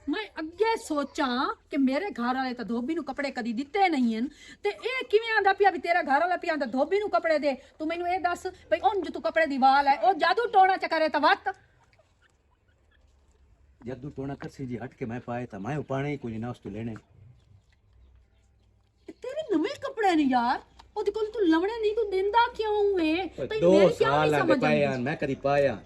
C: ਮੈਂ ਅੱਗੇ ਸੋਚਾਂ ਕਿ ਮੇਰੇ ਘਰ ਵਾਲੇ ਤਾਂ ਧੋਬੀ ਨੂੰ ਕੱਪੜੇ ਕਦੀ ਦਿੱਤੇ ਨਹੀਂ ਹਨ ਤੇ ਇਹ ਕਿਵੇਂ ਆਂਦਾ ਪਿਆ ਵੀ ਤੇਰਾ ਘਰ ਵਾਲਾ ਪਿਆ ਆਂਦਾ ਧੋਬੀ ਨੂੰ ਕੱਪੜੇ ਦੇ। ਤੂੰ ਮੈਨੂੰ ਇਹ ਦੱਸ ਭਈ ਉਂਝ ਤੂੰ ਕੱਪੜੇ ਦੀ ਵਾਲ ਹੈ ਉਹ ਜਾਦੂ ਟੋਣਾ ਚ ਕਰੇ ਤਾਂ ਵੱਤ।
A: ਜਦੂ ਟੋਣਾ ਕਰਸੀ ਜੀ ਹਟ ਕੇ ਮੈਂ ਪਾਏ ਤਾਂ ਮੈਂ ਉਪਾਣੇ ਕੁਝ ਨਾ ਉਸ ਤੋਂ ਲੈਣੇ।
C: ਤੇਰੇ ਨਵੇਂ ਕੱਪੜੇ ਨੇ ਯਾਰ, ਉਹਦੇ ਕੋਲ ਤੂੰ ਲਵਣੇ ਨਹੀਂ, ਤੂੰ ਦਿੰਦਾ ਕਿਉਂ ਏ? ਭਈ
A: 2
C: ਮੇਰੀ ਕਿਉਂ
A: ਸਾਲ
C: ਨਹੀਂ
A: ਲੱਗੇ
C: ਸਮਝ
A: ਪਏ
C: ਆਉਂਦੀ?
A: ਆ, ਮੈਂ ਕਦੀ ਪਾਇਆ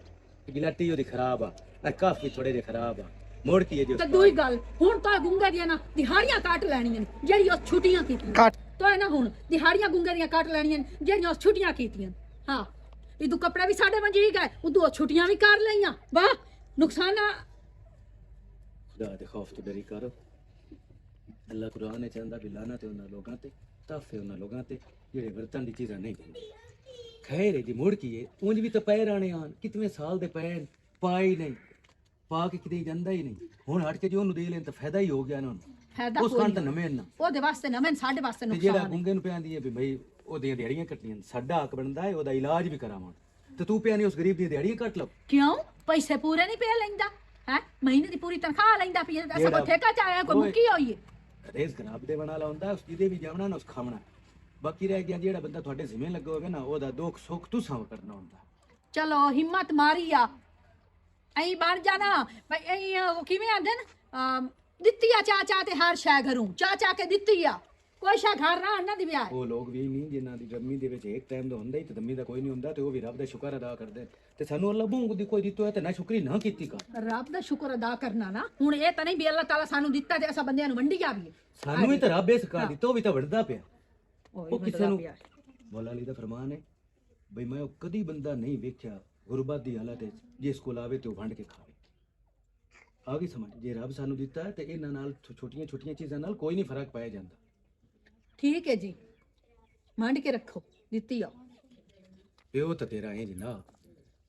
A: ਗਿਲਾਟੀ ਉਹਦੀ ਖਰਾਬ ਆ, ਕਾਫੀ ਥੋੜੇ ਜਿਹੇ ਖਰਾਬ ਆ, ਮੋੜ ਕੀ ਹੈ ਜੀ
C: ਤੇ ਦੂਈ ਗੱਲ ਹੁਣ ਤਾਂ ਗੁੰਗਾ ਦੀਆਂ ਨਾ ਦਿਹਾੜੀਆਂ ਕੱਟ ਲੈਣੀਆਂ ਨੇ ਜਿਹੜੀ ਉਹ ਛੁੱਟੀਆਂ ਕੀਤੀਆਂ।
E: ਕੱਟ
C: ਤਾਂ ਨਾ ਹੁਣ ਦਿਹਾੜੀਆਂ ਗੁੰਗਾ ਦੀਆਂ ਕੱਟ ਲੈਣੀਆਂ ਨੇ ਜਿਹੜੀਆਂ ਉਹ ਛੁੱਟੀਆਂ ਕੀਤੀਆਂ। ਹਾਂ ਇਹ ਤੂੰ ਕੱਪੜੇ ਵੀ ਸਾਡੇ ਮੰਜੀ ਗਏ, ਉਦੋਂ ਛੁੱਟੀਆਂ ਵੀ ਕਰ ਲਈਆਂ। ਵਾਹ ਨੁਕਸਾਨ ਆ।
A: ਖੁਦਾ ਦੇ ਖੌਫ ਤੋਂ ਡਰੀ ਕਰੋ। ਅੱਲਾਹ ਕੁਰਾਨ ਨੇ ਚਾਹੁੰਦਾ ਵੀ ਲਾਨਾ ਤੇ ਉਹਨਾਂ ਲੋਕਾਂ ਤੇ, ਤਾਫੇ ਉਹਨਾਂ ਲੋਕਾਂ ਤੇ ਜਿਹੜੇ ਵਰਤਨ ਦੀ ਚੀਜ਼ਾਂ ਨਹੀਂ ਦਿੰਦੇ। ਖੈਰ ਹੈ ਜੀ ਮੋੜ ਕੀ ਹੈ, ਉਂਝ ਵੀ ਤਾਂ ਪੈ ਰਾਣੇ ਆਣ ਕਿਤਨੇ ਸਾਲ ਦੇ ਪੈ ਪਾਈ ਨਹੀਂ, ਪਾ ਕੇ ਕਿਤੇ ਜਾਂਦਾ ਹੀ ਨਹੀਂ। ਹੁਣ ਹਟ ਕੇ ਜੇ ਉਹਨੂੰ ਦੇ ਲੈਣ ਤਾਂ ਫਾਇਦਾ ਹੀ ਹੋ ਗਿਆ ਇਹਨਾਂ ਨੂੰ।
C: ਫਾਇਦਾ
A: ਉਸ
C: ਕੋਈ
A: ਖਾਨ ਤਾਂ
C: ਨਹੀਂ।
A: ਨਵੇਂ ਨਾ
C: ਉਹਦੇ ਵਾਸਤੇ ਨਾ ਮੈਂ ਸਾਡੇ ਵਾਸਤੇ
A: ਤੇ ਜਿਹੜਾ
C: ਨੁਕਸਾਨ ਹੈ।
A: ਗੁੰਗੇ ਨੂੰ ਪਿਆਂਦੀ ਹੈ ਵੀ ਭਾਈ ਉਹਦੀਆਂ ਦਿਹਾੜੀਆਂ ਕੱਟਣੀਆਂ, ਸਾਡਾ ਹੱਕ ਬਣਦਾ ਹੈ ਉਹਦਾ ਇਲਾਜ ਵੀ ਕਰਾਵਾਂ, ਤੇ ਤੂੰ ਪਿਆਨੀ ਉਸ ਗਰੀਬ ਦੀਆਂ ਦਿਹਾੜੀਆਂ ਕੱਟ ਲਓ।
C: ਕਿਉਂ ਪੈਸੇ ਪੂਰੇ ਨਹੀਂ ਪੇ ਲੈਂਦਾ ਹੈ? ਮਹੀਨੇ ਦੀ ਪੂਰੀ ਤਨਖਾਹ ਲੈਂਦਾ ਪਈ ਐਸਾ
A: ਜਿਹੜਾ-
C: ਕੋ ਠੇਕਾ ਚ ਆਇਆ ਕੋਈ
A: ਓਏ।
C: ਮੁੱਕੀ ਹੋਈ ਹੈ?
A: ਰੇਜ਼ ਖਰਾਬ ਦੇ ਬਣਾ ਲਾਉਂਦਾ ਉਸ ਜਿਹਦੇ ਵੀ ਜਾਵਣਾ ਨਾ ਉਸ ਖਾਵਣਾ। ਬਾਕੀ ਰਹਿ ਗਿਆ ਜਿਹੜਾ ਬੰਦਾ ਤੁਹਾਡੇ ਜ਼ਿੰਮੇ ਲੱਗਾ ਹੋਵੇ ਨਾ, ਉਹਦਾ ਦੁੱਖ ਸੁੱਖ ਤੁਸੀਂ ਕਰਨਾ ਹੁੰਦਾ।
C: ਚਲੋ ਹਿੰਮਤ ਮਾਰੀ ਆ ਐਂ ਬਣ ਜਾਣਾ ਭਈ ਐਂ ਉਹ ਕਿਵੇਂ ਆਂਦੇ ਨੇ ਦਿੱਤੀ ਆ ਚਾਚਾ ਤੇ ਹਰ ਸ਼ੈ ਘਰੋਂ ਚਾਚਾ ਕੇ ਦਿੱਤੀ ਆ ਕੋਈ ਸ਼ੈ ਘਰ ਨਾ ਆਣਾ ਦੀ ਵਿਆਹ।
A: ਉਹ ਲੋਕ ਵੀ ਨਹੀਂ ਜਿਨ੍ਹਾਂ ਦੀ ਗਰਮੀ ਦੇ ਵਿੱਚ ਇੱਕ ਟਾਈਮ ਦਾ ਹੁੰਦਾ ਹੀ ਤੇ ਦਮੀ ਦਾ ਕੋਈ ਨਹੀਂ ਹੁੰਦਾ, ਤੇ ਉਹ ਵੀ ਰੱਬ ਦਾ ਸ਼ੁਕਰ ਅਦਾ ਕਰਦੇ ਤੇ ਸਾਨੂੰ ਅੱਲਾਹ ਭੂੰਗ ਦੀ ਕੋਈ ਦਿੱਤੋ ਹੈ ਤੇ ਨਾ ਸ਼ੁਕਰੀ ਨਾ ਕੀਤੀ ਕਰ।
C: ਰੱਬ ਦਾ ਸ਼ੁਕਰ ਅਦਾ ਕਰਨਾ ਨਾ। ਹੁਣ ਇਹ ਤਾਂ ਨਹੀਂ ਵੀ ਅੱਲਾਹ ਤਾਲਾ ਸਾਨੂੰ ਦਿੱਤਾ ਤੇ ਅਸਾਂ ਬੰਦਿਆਂ ਨੂੰ ਵੰਡੀ ਜਾਵੀਏ।
A: ਸਾਨੂੰ ਹੀ ਤਾਂ ਰੱਬ ਇਸ ਕਰ ਦਿੱਤਾ, ਉਹ ਵੀ ਤਾਂ ਵੜਦਾ ਪਿਆ।
C: ਉਹ
A: ਉਹ ਕਿਸੇ ਨੂੰ ਮੌਲਾ ਅਲੀ ਦਾ ਫਰਮਾਨ ਹੈ ਬਈ ਮੈਂ ਉਹ ਕਦੀ ਬੰਦਾ ਨਹੀਂ ਵੇਖਿਆ ਗੁਰਬਤ ਦੀ ਹਾਲਤ ਵਿੱਚ ਜਿਸ ਕੋਲ ਆਵੇ ਤੇ ਉਹ ਵੰਡ ਕੇ ਖਾਵੇ। ਆ ਗਈ ਸਮਝ? ਜੇ ਰੱਬ ਸਾਨੂੰ ਦਿੱਤਾ ਹੈ ਤੇ ਇਹਨਾਂ ਨਾਲ ਛੋਟੀਆਂ ਛੋਟੀਆਂ ਚੀਜ਼ਾਂ ਨਾਲ ਕੋਈ ਨਹੀਂ ਫਰਕ ਪਾਇਆ ਜਾਂਦਾ।
C: ਠੀਕ ਹੈ ਜੀ ਵੰਡ ਕੇ ਰੱਖੋ ਦਿੱਤੀ ਆ।
A: ਪਿਓ ਤਾਂ ਤੇਰਾ ਹੈ ਜੀ ਨਾ,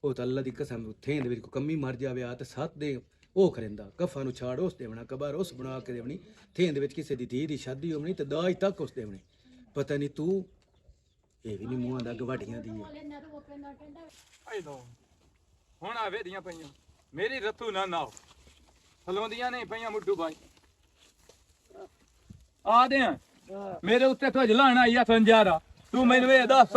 A: ਉਹ ਤਾਂ ਅੱਲਾ ਦੀ ਕਸਮ ਉੱਥੇ ਦੇ ਵਿੱਚ ਕੋਈ ਕਮੀ ਮਰ ਜਾਵੇ ਆ ਤੇ ਸੱਤ ਦੇ ਉਹ ਖਰਿੰਦਾ ਕਫਾ ਨੂੰ ਛਾੜ ਉਸ ਦੇਵਣਾ, ਕਬਰ ਉਸ ਬਣਾ ਕੇ ਦੇਵਣੀ, ਥੇਂ ਦੇ ਵਿੱਚ ਕਿਸੇ ਦੀ ਧੀ ਦੀ ਸ਼ਾਦੀ ਹੋਣੀ ਤੇ ਦਾਜ ਤੱਕ ਉਸ ਦੇਵਣੀ। ਪਤਾ ਨਹੀਂ ਤੂੰ ਇਹ ਵੀ ਨਹੀਂ ਮੂੰਹਾਂ ਦਾ ਗਵਾਡੀਆਂ ਦੀ ਹੈ।
B: ਆਈ ਲੋ ਹੁਣ ਆਵੇ ਦੀਆਂ ਪਈਆਂ ਮੇਰੀ ਰੱਤੂ ਨਾ ਨਾਓ ਹਲਾਉਂਦੀਆਂ ਨਹੀਂ ਪਈਆਂ ਮੁੱਢੂ ਬਾਈ ਆ ਦੇ ਮੇਰੇ ਉੱਤੇ ਤੋਂ ਜਲਾਣ ਆਈ ਆ ਸੰਜਾਰਾ ਤੂੰ ਮੈਨੂੰ ਇਹ ਦੱਸ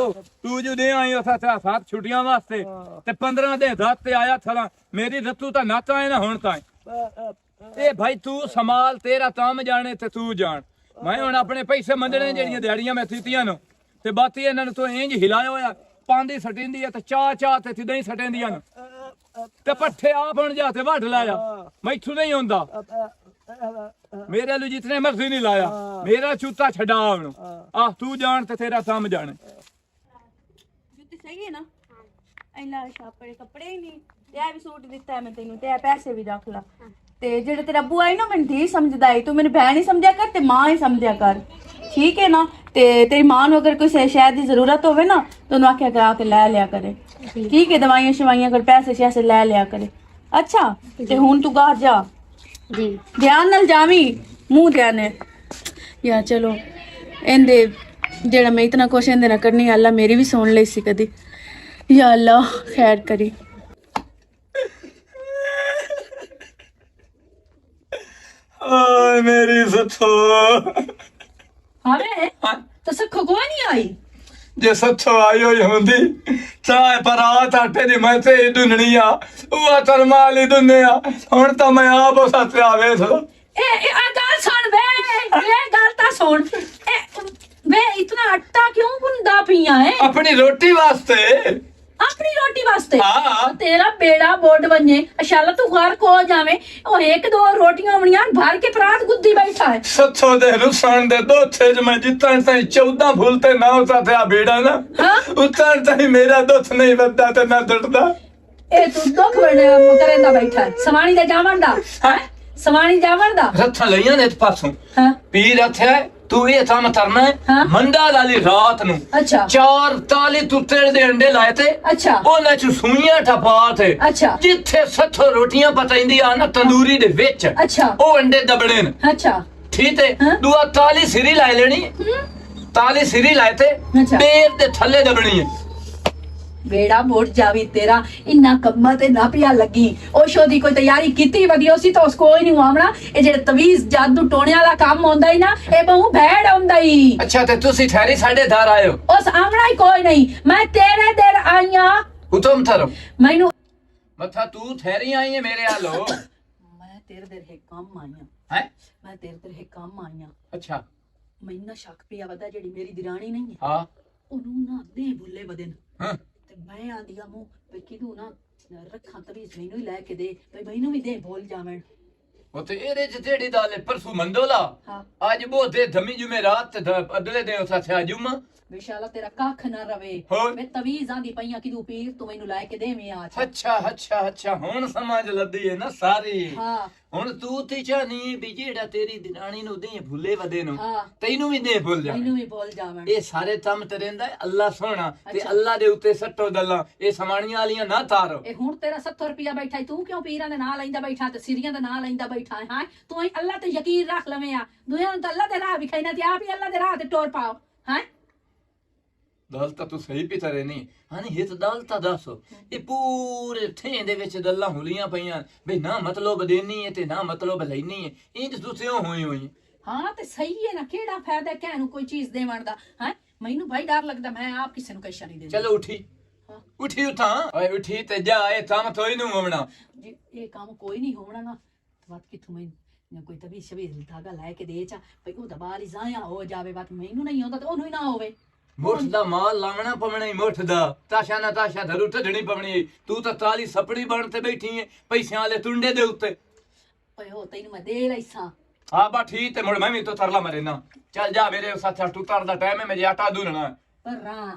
B: ਤੂੰ ਜੋ ਦੇ ਆਈ ਉਥਾ 7 ਛੁੱਟੀਆਂ ਵਾਸਤੇ ਤੇ 15 ਦੇ ਦਤ ਤੇ ਆਇਆ ਥਲਾ ਮੇਰੀ ਰੱਤੂ ਤਾਂ ਨੱਚ ਆਏ ਨਾ ਹੁਣ ਤਾਂ ਇਹ ਭਾਈ ਤੂੰ ਸੰਭਾਲ ਤੇਰਾ ਕੰਮ ਜਾਣੇ ਤੇ ਤੂੰ ਜਾਣ ਮੈਂ ਹੁਣ ਆਪਣੇ ਪੈਸੇ ਮੰਗਣੇ ਜਿਹੜੀਆਂ ਦਿਹਾੜੀਆਂ ਮੈਂ ਦਿੱਤੀਆਂ ਨੂੰ ਤੇ ਬਾਤੀ ਇਹਨਾਂ ਨੂੰ ਤੂੰ ਇੰਜ ਹਿਲਾਇਆ ਹੋਇਆ ਪਾਂਦੀ ਸਟਿੰਦੀ ਹੈ ਤੇ ਚਾਹ ਤੇ ਸਿੱਧਾ ਹੀ ਸਟਿੰਦੀਆਂ ਨੇ ਤੇ ਪੱਠੇ ਆਪ ਹੁਣ ਜਾ ਤੇ ਵੱਢ ਲਾਇਆ ਮੈਥੋਂ ਨਹੀਂ ਹੁੰਦਾ ਮੇਰੇ ਲਈ ਜਿਤਨੇ ਮਰਜ਼ੀ ਨਹੀਂ ਲਾਇਆ ਮੇਰਾ ਚੂਤਾ ਛਡਾ ਹੁਣ ਆਹ ਤੂੰ ਜਾਣ ਤੇ ਤੇਰਾ ਕੰਮ ਜਾਣੇ
D: ਜੁੱਤੀ ਸਹੀ ਹੈ ਨਾ ਇੰਨਾ ਛਾਪੜੇ ਕੱਪੜੇ ਹੀ ਨਹੀਂ ਤੇ ਇਹ ਵੀ ਸੂਟ ਦਿੱਤਾ ਮੈਂ ਤੈਨੂੰ ਤੇ ਇਹ ਪੈਸੇ ਵੀ ਰੱਖ ਲਾ ਤੇ ਜਿਹੜੇ ਤੇਰਾ ਬੂਆ ਹੈ ਨਾ ਮੈਨੂੰ ਧੀ ਸਮਝਦਾ ਹੈ ਤੂੰ ਮੈਨੂੰ ਭੈਣ ਹੀ ਸਮਝਿਆ ਕਰ ਤੇ ਮਾਂ ਹੀ ਸਮਝਿਆ ਕਰ ਠੀਕ ਹੈ ਨਾ ਤੇ ਤੇਰੀ ਮਾਂ ਨੂੰ ਅਗਰ ਕੋਈ ਸ਼ਾਇਦ ਦੀ ਜ਼ਰੂਰਤ ਹੋਵੇ ਨਾ ਤਾਂ ਉਹਨੂੰ ਆਖਿਆ ਕਰਾ ਕੇ ਲੈ ਲਿਆ ਕਰੇ ਠੀਕ ਹੈ ਦਵਾਈਆਂ ਸ਼ਵਾਈਆਂ ਅਗਰ ਪੈਸੇ ਸ਼ੈਸੇ ਲੈ ਲਿਆ ਕਰੇ ਅੱਛਾ ਤੇ ਹੁਣ ਤੂੰ ਗਾ ਜਾ
C: ਜੀ
D: ਧਿਆਨ ਨਾਲ ਜਾਵੀਂ ਮੂੰਹ ਧਿਆਨ ਯਾ ਚਲੋ ਇਹਦੇ ਜਿਹੜਾ ਮੈਂ ਇਤਨਾ ਕੁਛ ਇਹਦੇ ਨਾਲ ਕਰਨੀ ਅੱਲਾ ਮੇਰੀ ਵੀ ਸੁਣ ਲਈ ਸੀ ਕਦੀ ਯਾ ਅੱਲਾ ਖੈਰ ਕਰੀ
B: ਓਏ ਮੇਰੀ ਸੱਥੋ
C: ਹਾਵੇ ਤਾਂ ਸੱਖੋ ਕੋਈ ਨਹੀਂ ਆਈ
B: ਜੇ ਸੱਥੋ ਆਈ ਹੋਈ ਹੁੰਦੀ ਚਾਹੇ ਪਰਾਤ ਆਟੇ ਦੀ ਮੈਂ ਤੇ ਦੁਨਣੀ ਆ ਉਹ ਤਰਮਾਲੀ ਦੁਨੀਆ ਹੁਣ ਤਾਂ ਮੈਂ ਆਪ ਸੱਤਿਆ ਵੇਖ
C: ਇਹ ਆ ਗੱਲ ਸੁਣ ਵੇ ਇਹ ਗੱਲ ਤਾਂ ਸੁਣ ਵੇ ਇਤਨਾ ਆਟਾ ਕਿਉਂ ਗੁੰਦਾ ਪਈਆਂ ਹੈ
B: ਆਪਣੀ ਰੋਟੀ ਵਾਸਤੇ
C: ਆਪਣੀ ਰੋਟੀ ਵਾਸਤੇ
B: ਹਾਂ।
C: ਤੇਰਾ ਬੇੜਾ ਬੋਟ ਬਣੇ ਅਸ਼ਾਲਾ ਤੂੰ ਘਰ ਕੋ ਜਾਵੇਂ ਉਹ ਇੱਕ ਦੋ ਰੋਟੀਆਂ ਬਣੀਆਂ ਭਰ ਕੇ ਪਰਾਤ ਗੁੱਦੀ ਬੈਠਾ ਹੈ
B: ਸੱਥੋ ਦੇ ਰੁਸਣ ਦੇ ਦੋਥੇ ਜ ਮੈਂ ਜਿੱਤਾਂ ਤਾਈ 14 ਫੁੱਲ ਤੇ ਨਾ ਉਤਾ ਤੇ ਆ ਬੇੜਾ ਨਾ
C: ਹਾਂ।
B: ਉਤਾਂ ਤਾਈ ਮੇਰਾ ਦੁੱਖ ਨਹੀਂ ਵੱਧਦਾ ਤੇ ਨਾ ਡਟਦਾ
C: ਇਹ ਤੂੰ ਦੁੱਖ ਬਣੇ ਕਰੇਂਦਾ ਬੈਠਾ ਹੈ ਸਵਾਣੀ ਦਾ ਜਾਵਣ ਦਾ ਹੈ ਸਵਾਣੀ ਜਾਵਣ ਦਾ
B: ਰੱਥਾਂ ਲਈਆਂ ਨੇ ਪਾਸੋਂ
C: ਹਾਂ
B: ਪੀਰ ਇੱਥੇ ਤੂੰ ਇਹ ਕੰਮ ਕਰਨਾ ਹੈ
C: ਹਾਂ।
B: ਮੰਡਾ ਲਾਲੀ ਰਾਤ ਨੂੰ
C: ਅੱਛਾ
B: 4 ਤਾਲੀ ਤੁੱਤੜ ਦੇ ਅੰਡੇ ਲਾਏ ਤੇ
C: ਅੱਛਾ
B: ਉਹਨਾਂ ਚ ਸੂਈਆਂ ਠਪਾ ਤੇ
C: ਅੱਛਾ
B: ਜਿੱਥੇ ਸੱਥੋਂ ਰੋਟੀਆਂ ਪਤਾਈਂਦੀਆਂ ਨਾ ਤੰਦੂਰੀ ਦੇ ਵਿੱਚ
C: ਅੱਛਾ
B: ਉਹ ਅੰਡੇ ਦਬਣੇ ਨੇ
C: ਅੱਛਾ
B: ਠੀਕ ਹੈ
C: ਹਾਂ।
B: ਦੁਆ ਤਾਲੀ ਸਿਰੀ ਲਾਇ ਲੈਣੀ ਤਾਲੀ ਸਿਰੀ ਲਾਏ ਤੇ
C: ਅੱਛਾ।
B: ਪੈਰ ਦੇ ਥੱਲੇ ਦਬਣੀ ਹੈ
C: ਬੇੜਾ ਮੋੜ ਜਾਵੀ ਤੇਰਾ ਇੰਨਾ ਕੰਮਾਂ ਤੇ ਨਾ ਪਿਆ ਲੱਗੀ ਉਹ ਸ਼ੋ ਦੀ ਕੋਈ ਤਿਆਰੀ ਕੀਤੀ ਵਧੀਆ ਸੀ ਤਾਂ ਉਸ ਕੋਈ ਨਹੀਂ ਆਵਣਾ ਇਹ ਜਿਹੜੇ ਤਵੀਜ਼ ਜਾਦੂ ਟੋਣੇ ਵਾਲਾ ਕੰਮ ਹੁੰਦਾ ਹੀ ਨਾ ਇਹ ਬਹੁ ਭੈੜ ਹੁੰਦਾ ਹੀ
B: ਅੱਛਾ ਤੇ ਤੁਸੀਂ ਠਹਿਰੀ ਸਾਡੇ ਘਰ ਆਇਓ
C: ਉਸ ਆਵਣਾ ਹੀ ਕੋਈ ਨਹੀਂ ਮੈਂ ਤੇਰੇ ਦਰ ਆਈਆਂ
B: ਉਤਮ ਥਰੋ
C: ਮੈਨੂੰ
B: ਮੱਥਾ ਤੂੰ ਠਹਿਰੀ ਆਈ ਹੈ ਮੇਰੇ ਹਾਲੋ
C: ਮੈਂ ਤੇਰੇ ਦਰ ਹੈ ਕੰਮ ਆਈਆਂ
B: ਹੈ
C: ਮੈਂ ਤੇਰੇ ਦਰ ਹੈ ਕੰਮ ਆਈਆਂ
B: ਅੱਛਾ
C: ਮੈਨੂੰ ਨਾ ਸ਼ੱਕ ਪਿਆ ਵਦਾ ਜਿਹੜੀ ਮੇਰੀ ਦਿਰਾਣੀ ਨਹੀਂ ਹੈ
B: ਹਾਂ
C: ਉਹਨੂੰ ਨਾ ਦੇ ਭੁੱਲੇ ਬਦਨ
B: ਹਾਂ
C: ਤੇ ਮੈਂ ਆਂਦੀ ਆ ਮੂੰਹ ਵੀ ਕਿਦੋਂ ਨਾ ਰੱਖਾਂ ਤਵੀਜ਼ ਮੈਨੂੰ ਹੀ ਲੈ ਕੇ ਦੇ ਭਈ ਮੈਨੂੰ ਵੀ ਦੇ ਭੁੱਲ ਜਾਵਣ
B: ਉਹ ਤੇ ਇਹਦੇ ਚ ਜਿਹੜੀ ਦਾਲੇ ਪਰਸੂ ਮੰਦੋਲਾ
C: ਹਾਂ
B: ਅੱਜ ਬੋਦੇ ਧਮੀ ਜੁਮੇ ਰਾਤ ਤੇ ਅਗਲੇ ਦਿਨ ਉਸਾ ਥਿਆ ਜੁਮਾ
C: ਵਿਸ਼ਾਲਾ ਤੇਰਾ ਕੱਖ ਨਾ ਰਵੇ
B: ਹੋਰ?
C: ਮੈਂ ਤਵੀਜ਼ ਆਂਦੀ ਪਈਆਂ ਕਿਦੋਂ ਪੀਰ ਤੂੰ ਮੈਨੂੰ ਲੈ ਕੇ ਦੇਵੇਂ ਆ
B: ਅੱਛਾ ਹੁਣ ਸਮਝ ਲੱਦੀ ਹੈ ਨਾ ਸਾਰੀ
C: ਹਾਂ
B: ਹੁਣ ਤੂੰ ਤੇ ਚਾਹਨੀ ਵੀ ਜਿਹੜਾ ਤੇਰੀ ਦਿਨਾਣੀ ਨੂੰ ਦੇ ਭੁੱਲੇ ਵਦੇ ਨੂੰ
C: ਹਾਂ
B: ਤੈਨੂੰ ਵੀ ਦੇ ਭੁੱਲ ਜਾ
C: ਮੈਨੂੰ ਵੀ ਭੁੱਲ ਜਾਵਣ
B: ਇਹ ਸਾਰੇ ਕੰਮ ਤਰੇਂਦਾ ਅੱਲਾ ਸੋਹਣਾ ਤੇ
C: ਅੱਛਾ।
B: ਅੱਲਾ ਦੇ ਉੱਤੇ ਸੱਟੋ ਦੱਲਾਂ ਇਹ ਸਮਾਣੀਆਂ ਵਾਲੀਆਂ ਨਾ ਤਾਰੋ
C: ਇਹ ਹੁਣ ਤੇਰਾ 70 ਰੁਪਿਆ ਬੈਠਾ ਈ, ਤੂੰ ਕਿਉਂ ਪੀਰਾਂ ਦੇ ਨਾਂ ਲੈਂਦਾ ਬੈਠਾ ਤੇ ਸਿਰੀਆਂ ਦੇ ਨਾਂ ਲੈਂਦਾ ਬੈਠਾ ਹਾਂ ਤੂੰ ਹੀ ਅੱਲਾ ਤੇ ਯਕੀਨ ਰੱਖ ਲਵੇਂ ਆ ਦੁਨੀਆ ਨੂੰ ਤਾਂ ਅੱਲਾ ਦੇ ਰਾਹ ਵਿਖਾਈਨਾ ਤੇ ਆਪ ਹੀ ਅੱਲਾ ਦੇ ਰਾਹ ਤੇ ਟੋਰ ਪਾਓ ਹਾਂ
B: ਦਲ ਤਾਂ ਤੂੰ ਸਹੀ ਪੀ ਤਰੇ ਨਹੀਂ ਹਾਨੀ ਇਹ ਤਾਂ ਦਲ ਤਾਂ ਦੱਸ ਇਹ ਪੂਰੇ ਥੇਂ ਦੇ ਵਿੱਚ ਦੱਲਾਂ ਹੁਲੀਆਂ ਪਈਆਂ ਬਈ ਨਾ ਮਤਲਬ ਦੇਣੀ ਹੈ ਤੇ ਨਾ ਮਤਲਬ ਲੈਣੀ ਹੈ ਇੰਜ ਤੁਸੀਂ ਹੋਈ
C: ਹਾਂ ਤੇ ਸਹੀ ਹੈ ਨਾ ਕਿਹੜਾ ਫਾਇਦਾ ਕਹਿ ਨੂੰ ਕੋਈ ਚੀਜ਼ ਦੇਵਣ ਦਾ ਹਾਂ ਮੈਨੂੰ ਭਾਈ ਡਰ ਲੱਗਦਾ ਮੈਂ ਆਪ ਕਿਸੇ ਨੂੰ ਕਸ਼ਾ ਨਹੀਂ ਦੇਣਾ
B: ਚਲੋ ਉਠੀ ਉਠੀ ਉਠਾਂ ਓਏ ਉਠੀ ਤੇ ਜਾ ਇਹ ਕੰਮ ਥੋਈ ਨੂੰ ਹੋਵਣਾ
C: ਜੇ ਇਹ ਕੰਮ ਕੋਈ ਨਹੀਂ ਹੋਣਾ ਨਾ ਬਾਤ ਕਿਥੋਂ ਮੈਂ ਕੋਈ ਤਵੀ ਸ਼ਬੀਰ ਧਾਗਾ ਲੈ ਕੇ ਦੇ ਚਾ ਭਈ ਉਹ ਦਬਾਰ ਹੀ ਜ਼ਾਇਆ ਹੋ ਜਾਵੇ ਬਾਤ ਮੈਨੂੰ ਨਹੀਂ ਆਉਂਦਾ ਤੇ ਉਹਨੂੰ ਹੀ ਨਾ ਹੋਵੇ
B: ਮੁੱਠ ਦਾ ਮਾਲ ਲਾਵਣਾ ਪਵਣਾ ਹੀ ਮੁੱਠ ਦਾ ਤਾਸ਼ਾ ਨਾ ਤਾਸ਼ਾ ਧਰੂ ਢੜਣੀ ਪਵਣੀ ਤੂੰ ਤਾਂ ਤਾਲੀ ਸਪੜੀ ਬਣ ਤੇ ਬੈਠੀ ਏ ਪੈਸਿਆਂ ਵਾਲੇ ਤੁੰਡੇ ਦੇ ਉੱਤੇ
C: ਓਏ ਹੋ ਤੈਨੂੰ ਮੈਂ ਦੇ ਲੈਸਾਂ
B: ਆ ਬਾ ਠੀਕ ਤੇ ਮੁੜ ਮੈਂ ਵੀ ਤੋਂ ਤਰਲਾ ਮਰੇ ਨਾ ਚੱਲ ਜਾ ਮੇਰੇ ਸਾਥਾ ਟੁੱਟਰ ਦਾ ਟਾਈਮ ਹੈ ਮੇਰੇ ਆਟਾ ਦੂਰਣਾ
C: ਪਰ ਰਾਂ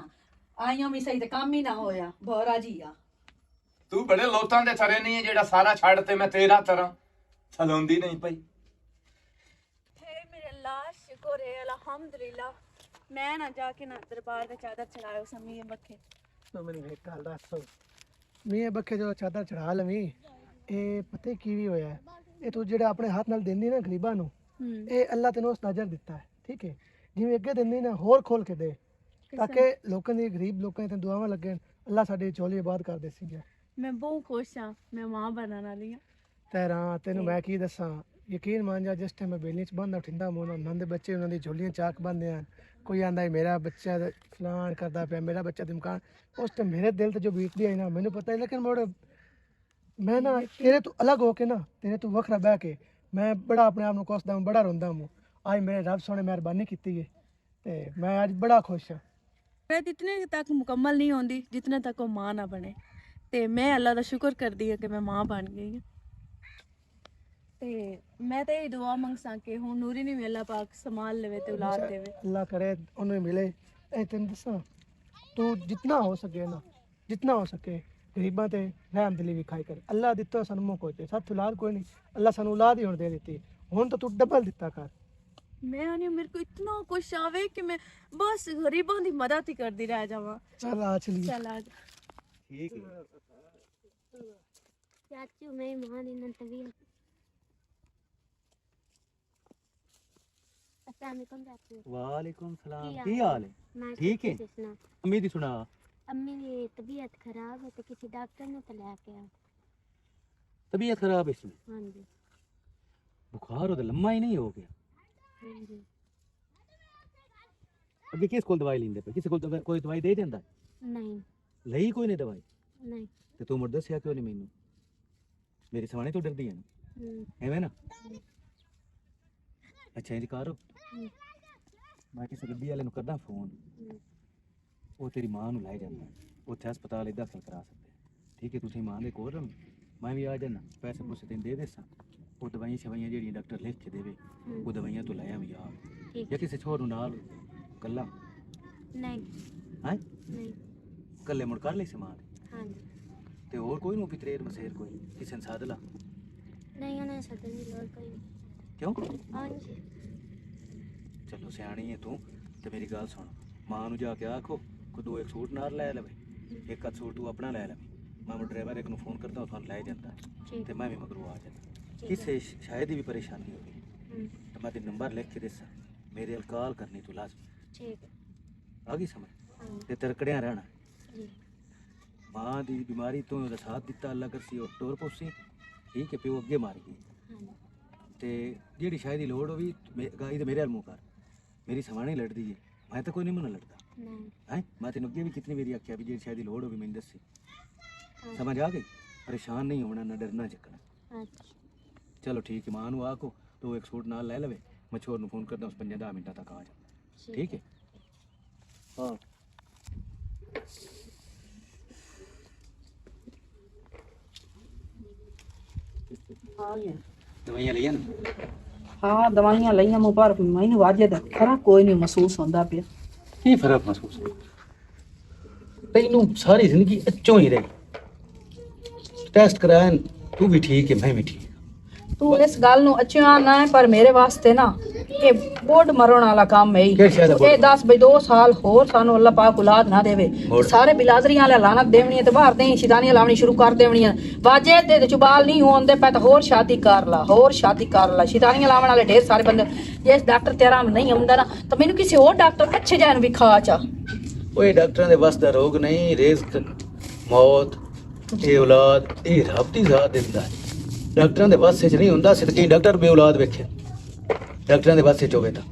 C: ਆਈਆਂ ਵੀ ਸਹੀ ਤੇ ਕੰਮ ਹੀ ਨਾ ਹੋਇਆ ਬੋਰਾ ਜੀ ਆ
B: ਤੂੰ ਬੜੇ ਲੋਤਾਂ ਦੇ ਥਰੇ ਨਹੀਂ ਹੈ ਜਿਹੜਾ ਸਾਰਾ ਛੱਡ ਤੇ ਮੈਂ ਤੇਰਾ ਤਰਾਂ ਚਲਾਉਂਦੀ ਨਹੀਂ ਪਈ
D: ਹੈ ਮੇਰੇ ਅੱਲਾ ਸ਼ੁਕਰ ਹੈ ਅਲਹਮਦੁਲਿਲਾ ਮੈਂ ਨਾ ਜਾ ਕੇ ਨਾ ਦਰਬਾਰ ਦਾ ਚਾਦਰ ਚੜਾਇਓ ਸਮੀਏ ਬੱਖੇ
E: ਤੂੰ ਮੈਨੂੰ ਇੱਕ ਗੱਲ ਦੱਸ ਮੀਆਂ ਬੱਖੇ ਜੋ ਚਾਦਰ ਚੜਾ ਲਵੀਂ ਇਹ ਪਤਾ ਕੀ ਵੀ ਹੋਇਆ ਇਹ ਤੂੰ ਜਿਹੜਾ ਆਪਣੇ ਹੱਥ ਨਾਲ ਦਿੰਦੀ ਨਾ ਗਰੀਬਾਂ ਨੂੰ ਇਹ ਅੱਲਾ ਤੈਨੂੰ ਉਸ ਨਜ਼ਰ ਦਿੱਤਾ ਹੈ ਠੀਕ ਹੈ ਜਿਵੇਂ ਅੱਗੇ ਦਿੰਦੀ ਨਾ ਹੋਰ ਖੋਲ ਕੇ ਦੇ ਤਾਂ ਕਿ ਲੋਕਾਂ ਦੀ ਗਰੀਬ ਲੋਕਾਂ ਦੀ ਦੁਆਵਾਂ ਲੱਗਣ ਅੱਲਾ ਸਾਡੇ ਝੋਲੀ ਆਬਾਦ ਕਰ ਦੇ ਸੀਗਾ
D: ਮੈਂ ਬਹੁਤ ਖੁਸ਼ ਹਾਂ ਮੈਂ ਮਾਂ ਬਣਨ ਵਾਲੀ ਹਾਂ
E: ਤੇਰਾ ਤੈਨੂੰ ਮੈਂ ਕੀ ਦੱਸਾਂ ਯਕੀਨ ਮੰਨ ਜਾ ਜਿਸ ਟਾਈਮ ਮੈਂ ਬੇਲੀ 'ਚ ਬੰਦਾ ਠਿੰਦਾ ਮੋਨਾ ਉਹਨਾਂ ਦੇ ਬੱਚੇ ਉਹਨਾਂ ਦੀ ਝੋਲੀਆਂ ਚਾਕ ਬੰਦੇ ਆ ਕੋਈ ਆਂਦਾ ਮੇਰਾ ਬੱਚਾ ਫਲਾਣ ਕਰਦਾ ਪਿਆ ਮੇਰਾ ਬੱਚਾ ਦਿਮਕਾਨ ਉਸ ਟਾਈਮ ਮੇਰੇ ਦਿਲ ਤੇ ਜੋ ਬੀਤਦੀ ਹੈ ਨਾ ਮੈਨੂੰ ਪਤਾ ਹੈ ਲੇਕਿਨ ਮੈਂ ਨਾ ਤੇਰੇ ਤੋਂ ਅਲੱਗ ਹੋ ਕੇ ਨਾ ਤੇਰੇ ਤੋਂ ਵੱਖਰਾ ਬਹਿ ਕੇ ਮੈਂ ਬੜਾ ਆਪਣੇ ਆਪ ਨੂੰ ਕੋਸਦਾ ਹਾਂ ਬੜਾ ਰੋਂਦਾ ਹਾਂ ਅੱਜ ਮੇਰੇ ਰੱਬ ਸੋਹਣੇ ਮਿਹਰਬਾਨੀ ਕੀਤੀ ਹੈ ਤੇ ਮੈਂ ਅੱਜ ਬੜਾ ਖੁਸ਼ ਹਾਂ
D: ਮੈਂ ਇਤਨੇ ਤੱਕ ਮੁਕੰਮਲ ਨਹੀਂ ਹੁੰਦੀ ਜਿਤਨੇ ਤੱਕ ਉਹ ਮਾਂ ਨਾ ਬਣੇ ਤੇ ਮੈਂ ਅੱਲਾ ਦਾ ਸ਼ੁਕਰ ਕਰਦੀ ਹਾਂ ਕਿ ਮੈਂ ਮਾਂ ਬਣ ਗਈ ਹਾਂ ਤੇ ਮੈਂ ਤਾਂ ਇਹ ਦੁਆ ਮੰਗਸਾਂ ਕਿ ਹੁਣ ਨੂਰੀ ਨੇ ਵੀ ਅੱਲਾ ਪਾਕ ਸੰਭਾਲ ਲਵੇ ਤੇ ਔਲਾਦ ਦੇਵੇ
E: ਅੱਲਾ करे ਉਹਨੂੰ ਮਿਲੇ ਇਹ ਤੈਨੂੰ ਦੱਸਾਂ ਤੂੰ ਜਿੰਨਾ ਹੋ ਸਕੇ ਨਾ ਜਿੰਨਾ ਹੋ ਸਕੇ ਗਰੀਬਾਂ ਤੇ ਰਹਿਮ ਦਿਲੀ ਵੀ ਖਾਈ ਕਰ ਅੱਲਾ ਦਿੱਤਾ ਸਾਨੂੰ ਮੌਕਾ ਤੇ ਸਾਥ ਔਲਾਦ ਕੋਈ ਨਹੀਂ ਅੱਲਾ ਸਾਨੂੰ ਔਲਾਦ ਹੀ ਹੁਣ ਦੇ ਦਿੱਤੀ ਹੁਣ ਤਾਂ ਤੂੰ ਡਬਲ ਦਿੱਤਾ ਕਰ
D: ਮੈਂ ਆਨੀ ਮੇਰੇ ਕੋ ਇਤਨਾ ਕੁਛ ਆਵੇ ਕਿ ਮੈਂ ਬਸ ਗਰੀਬਾਂ ਦੀ ਮਦਦ ਹੀ ਕਰਦੀ ਰਹਿ ਜਾਵਾਂ
E: ਚੱਲ ਆ ਚਲੀਏ
D: ਚੱਲ ਆ ਜਾ।
A: ਠੀਕ ਹੈ
F: ਚਾਚੂ मैं मां दी ना तबीयत अस्सलाम वालेकुम चाचू
A: ਵਾਲੇकुम ਸਲਾਮ
F: ਕੀ
A: ਕੀ ਹਾਲ ਹੈ
F: मैं
A: ठीक है।
F: तुसी सुना
A: ਅੰਮੀ ਦੀ ਸੁਣਾ
F: अम्मी की तबीयत खराब है तो किसी डॉक्टर ने तो लेके आओ
A: तबीयत खराब है इसमें
F: हाँ जी
A: बुखार हो तो लम्मा ही नहीं हो गया
F: हाँ जी
A: ਅੱਗੇ ਕਿਸ ਕੋਲ ਦਵਾਈ ਲੈਂਦੇ ਪਏ ਕਿਸੇ ਕੋਲ ਕੋਈ ਦਵਾਈ ਦੇ ਦਿੰਦਾ
F: नहीं
A: ਲਈ ਕੋਈ ਨਹੀਂ ਦਵਾਈ
F: नहीं
A: ਤੇ ਤੂੰ ਮੁੜ ਦੱਸਿਆ ਕਿਉਂ ਨਹੀਂ ਮੈਨੂੰ ਮੇਰੇ ਸਵਾਣੇ ਤੋਂ ਡਰਦੀ ਹੈ ਨਾ ਐਵੇਂ ਨਾ ਅੱਛਾ ਇੰਜ ਕਰੋ ਮੈਂ ਕਿਸੇ ਗੱਡੀ ਵਾਲੇ ਨੂੰ ਕਰਦਾ ਫੋਨ ਉਹ ਤੇਰੀ ਮਾਂ ਨੂੰ ਲੈ ਜਾਂਦਾ ਉੱਥੇ ਹਸਪਤਾਲ ਹੀ ਦਾਖਲ ਕਰਾ ਸਕਦੇ ਠੀਕ ਹੈ ਤੁਸੀਂ ਮਾਂ ਦੇ ਕੋਲ ਰਹੋ ਮੈਂ ਵੀ ਆ ਜਾਣਾ ਪੈਸੇ ਪੂਸੇ ਤੈਨੂੰ ਦੇ ਦੇਸਾਂ ਉਹ ਦਵਾਈਆਂ ਸ਼ਵਾਈਆਂ ਜਿਹੜੀਆਂ ਡਾਕਟਰ ਲਿਖ ਕੇ ਦੇਵੇ ਉਹ ਦਵਾਈਆਂ ਤੋਂ ਲੈ ਆਵੀਂ ਆ
F: ठीक
A: ਜਾਂ ਕਿਸੇ ਛੋਰ ਨੂੰ ਨਾਲ ਕੱਲਾ
F: नहीं
A: ਹੈ
F: नहीं
A: ਕੱਲੇ ਮੁੜ ਕਰ ਲਈ ਸਮਾਨ
F: हाँ जी
A: ਤੇ ਹੋਰ ਕੋਈ ਨੂੰ ਵੀ ਤਰੇਰ ਬਸੇਰ ਕੋਈ ਕਿਸੇ ਨੂੰ ਸਾਧ ਲਾ
F: नहीं उन्हें सदन की लोड़ कोई
A: ਕਿਉਂ
F: हाँ जी
A: ਚਲੋ ਸਿਆਣੀ ਹੈ ਤੂੰ ਤੇ ਮੇਰੀ ਗੱਲ ਸੁਣ ਮਾਂ ਨੂੰ ਜਾ ਕੇ ਆਖੋ ਕੋ ਦੋ ਇੱਕ ਸੂਟ ਨਾਲ ਲੈ ਲਵੇ ਇੱਕ ਅੱਧ ਸੂਟ ਤੂੰ ਆਪਣਾ ਲੈ ਲਵੇ ਮੈਂ ਡਰਾਈਵਰ ਇੱਕ ਨੂੰ ਫੋਨ ਕਰਦਾ ਉਹ ਤੁਹਾਨੂੰ ਲੈ ਜਾਂਦਾ
F: ठीक
A: ਤੇ ਮੈਂ ਵੀ ਮਗਰੋਂ ਆ ਜਾਂਦਾ ਕਿਸੇ ਸ਼ਾਇਦ ਹੀ ਵੀ ਪਰੇਸ਼ਾਨੀ ਹੋਵੇ ਤਾਂ ਮੈਂ ਤੇ ਨੰਬਰ ਲਿਖ ਕੇ ਦੇਸਾਂ ਮੇਰੇ ਨਾਲ ਕਾਲ ਕਰਨੀ ਤੂੰ ਲਾਜ਼ਮੀ
F: ठीक है
A: ਆ ਗਈ ਸਮਝ
F: हाँ
A: ਤੇ ਤਰਕੜਿਆਂ ਰਹਿਣਾ
F: जी
A: ਮਾਂ ਦੀ ਬਿਮਾਰੀ ਤੋਂ ਉਹਦਾ ਸਾਥ ਦਿੱਤਾ ਅੱਲਾ ਕਰਸੀ ਉਹ ਟੋਰ ਪੋਸੀ ਠੀਕ ਹੈ ਪਿਓ ਅੱਗੇ ਮਾਰ ਗਈ
F: हाँ जी
A: ਤੇ ਜਿਹੜੀ ਸ਼ਾਇਦ ਦੀ ਲੋੜ ਹੋਵੇ ਗਾਈ ਤੇ ਮੇਰੇ ਵੱਲ ਮੂੰਹ ਕਰ ਮੇਰੀ ਸਵਾਣੀ ਲੜਦੀ ਏ ਮੈਂ ਤਾਂ ਕੋਈ ਨਹੀਂ ਮਨ ਲੜਦਾ
F: नहीं
A: ਹੈ ਮੈਂ ਤੈਨੂੰ ਅੱਗੇ ਵੀ ਕਿਤਨੀ ਵਾਰੀ ਆਖਿਆ ਵੀ ਜਿਹੜੀ ਸ਼ਾਇਦ ਦੀ ਲੋੜ ਹੋਵੇ ਮੈਨੂੰ ਦੱਸੀ
F: हाँ
A: ਸਮਝ ਆ ਗਈ ਪਰੇਸ਼ਾਨ ਨਹੀਂ ਹੋਣਾ ਨਾ ਡਰਨਾ ਚੱਕਣਾ
F: अच्छा
A: ਚਲੋ ਠੀਕ ਹੈ ਮਾਂ ਨੂੰ ਆਖੋ ਤੂੰ ਇੱਕ ਸੂਟ ਨਾਲ ਲੈ ਲਵੇ ਮੈਂ ਛੋਰ ਨੂੰ ਫੋਨ ਕਰਦਾ ਉਸ 5-10 ਮਿੰਟਾਂ ਤੱਕ ਆ ਜਾ ਠੀਕ ਹੈ ਹਾਂ ਦਵਾਈਆਂ ਲਈਆਂ ਨਾ
C: ਹਾਂ ਦਵਾਈਆਂ ਲਈਆਂ ਮੂੰ ਪਰ ਮੈਨੂੰ ਵਾਜੇ ਦਾ ਫਰਕ ਕੋਈ ਨਹੀਂ ਮਹਿਸੂਸ ਹੁੰਦਾ ਪਿਆ
A: ਕੀ ਫਰਕ ਮਹਿਸੂਸ ਤੈਨੂੰ ਸਾਰੀ ਜ਼ਿੰਦਗੀ ਅੱਚੋਂ ਹੀ ਰਹੀ ਟੈਸਟ ਕਰਾਇਆ ਤੂੰ ਵੀ ਠੀਕ ਹੈ ਮੈਂ ਵੀ ਠੀਕ
C: ਤੂੰ ਇਸ ਗੱਲ ਨੂੰ ਅੱਛਾ ਨਾ ਹੈ ਪਰ ਮੇਰੇ ਵਾਸਤੇ ਨਾ ਇਹ ਬੋਡ ਮਰਨ ਵਾਲਾ ਕੰਮ ਹੈ
A: ਕਿਹੜੀ ਸ਼ਾਇਦ
C: ਇਹ 10 ਬਈ 2 ਸਾਲ ਹੋਰ ਸਾਨੂੰ ਅੱਲਾਹ ਪਾਕ ਔਲਾਦ ਨਾ ਦੇਵੇ ਸਾਰੇ ਬਿਲਾਦਰੀਆਂ ਵਾਲੇ ਲਾਨਤ ਦੇਵਣੀ ਤੇ ਬਾਹਰ ਦੇ ਸ਼ੈਤਾਨੀਆਂ ਲਾਉਣੀ ਸ਼ੁਰੂ ਕਰ ਦੇਵਣੀਆਂ ਵਾਜੇ ਤੇ ਚੁਬਾਲ ਨਹੀਂ ਹੋਣਦੇ ਪੈ ਤਾਂ ਹੋਰ ਸ਼ਾਦੀ ਕਰ ਲਾ ਸ਼ੈਤਾਨੀਆਂ ਲਾਉਣ ਵਾਲੇ ਢੇਰ ਸਾਰੇ ਬੰਦੇ ਜੇ ਇਸ ਡਾਕਟਰ ਤੇਰਾ ਨਹੀਂ ਆਉਂਦਾ ਨਾ ਤਾਂ ਮੈਨੂੰ ਕਿਸੇ ਹੋਰ ਡਾਕਟਰ ਅੱਛੇ ਜਿਹਾ ਨੂੰ ਵਿਖਾ ਚਾ
A: ਓਏ ਡਾਕਟਰਾਂ ਦੇ ਵੱਸ ਦਾ ਰੋਗ ਨਹੀਂ ਰਿਜ਼ਕ ਮੌਤ ਇਹ ਔਲਾਦ ਇਹ ਰੱਬ ਦੀ ਜ਼ਾਤ ਦਿੰਦਾ ਹੈ ਡਾਕਟਰਾਂ ਦੇ ਵਾਸਤੇ ਚ ਨਹੀਂ ਹੁੰਦਾ ਸਿੱਧੇ ਡਾਕਟਰ ਬੇ ਔਲਾਦ ਵੇਖੇ ਡਾਕਟਰਾਂ ਦੇ ਵਾਸਤੇ ਚ ਹੋਵੇ ਤਾਂ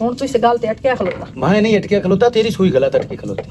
C: ਹੁਣ ਤੂੰ ਇਸ ਗੱਲ ਤੇ ਅਟਕਿਆ ਖਲੋਤਾ
A: ਮੈਂ ਨਹੀਂ ਅਟਕਿਆ ਖਲੋਤਾ ਤੇਰੀ ਸੂਈ ਗਲਤ ਅਟਕੀ ਖਲੋਤੀ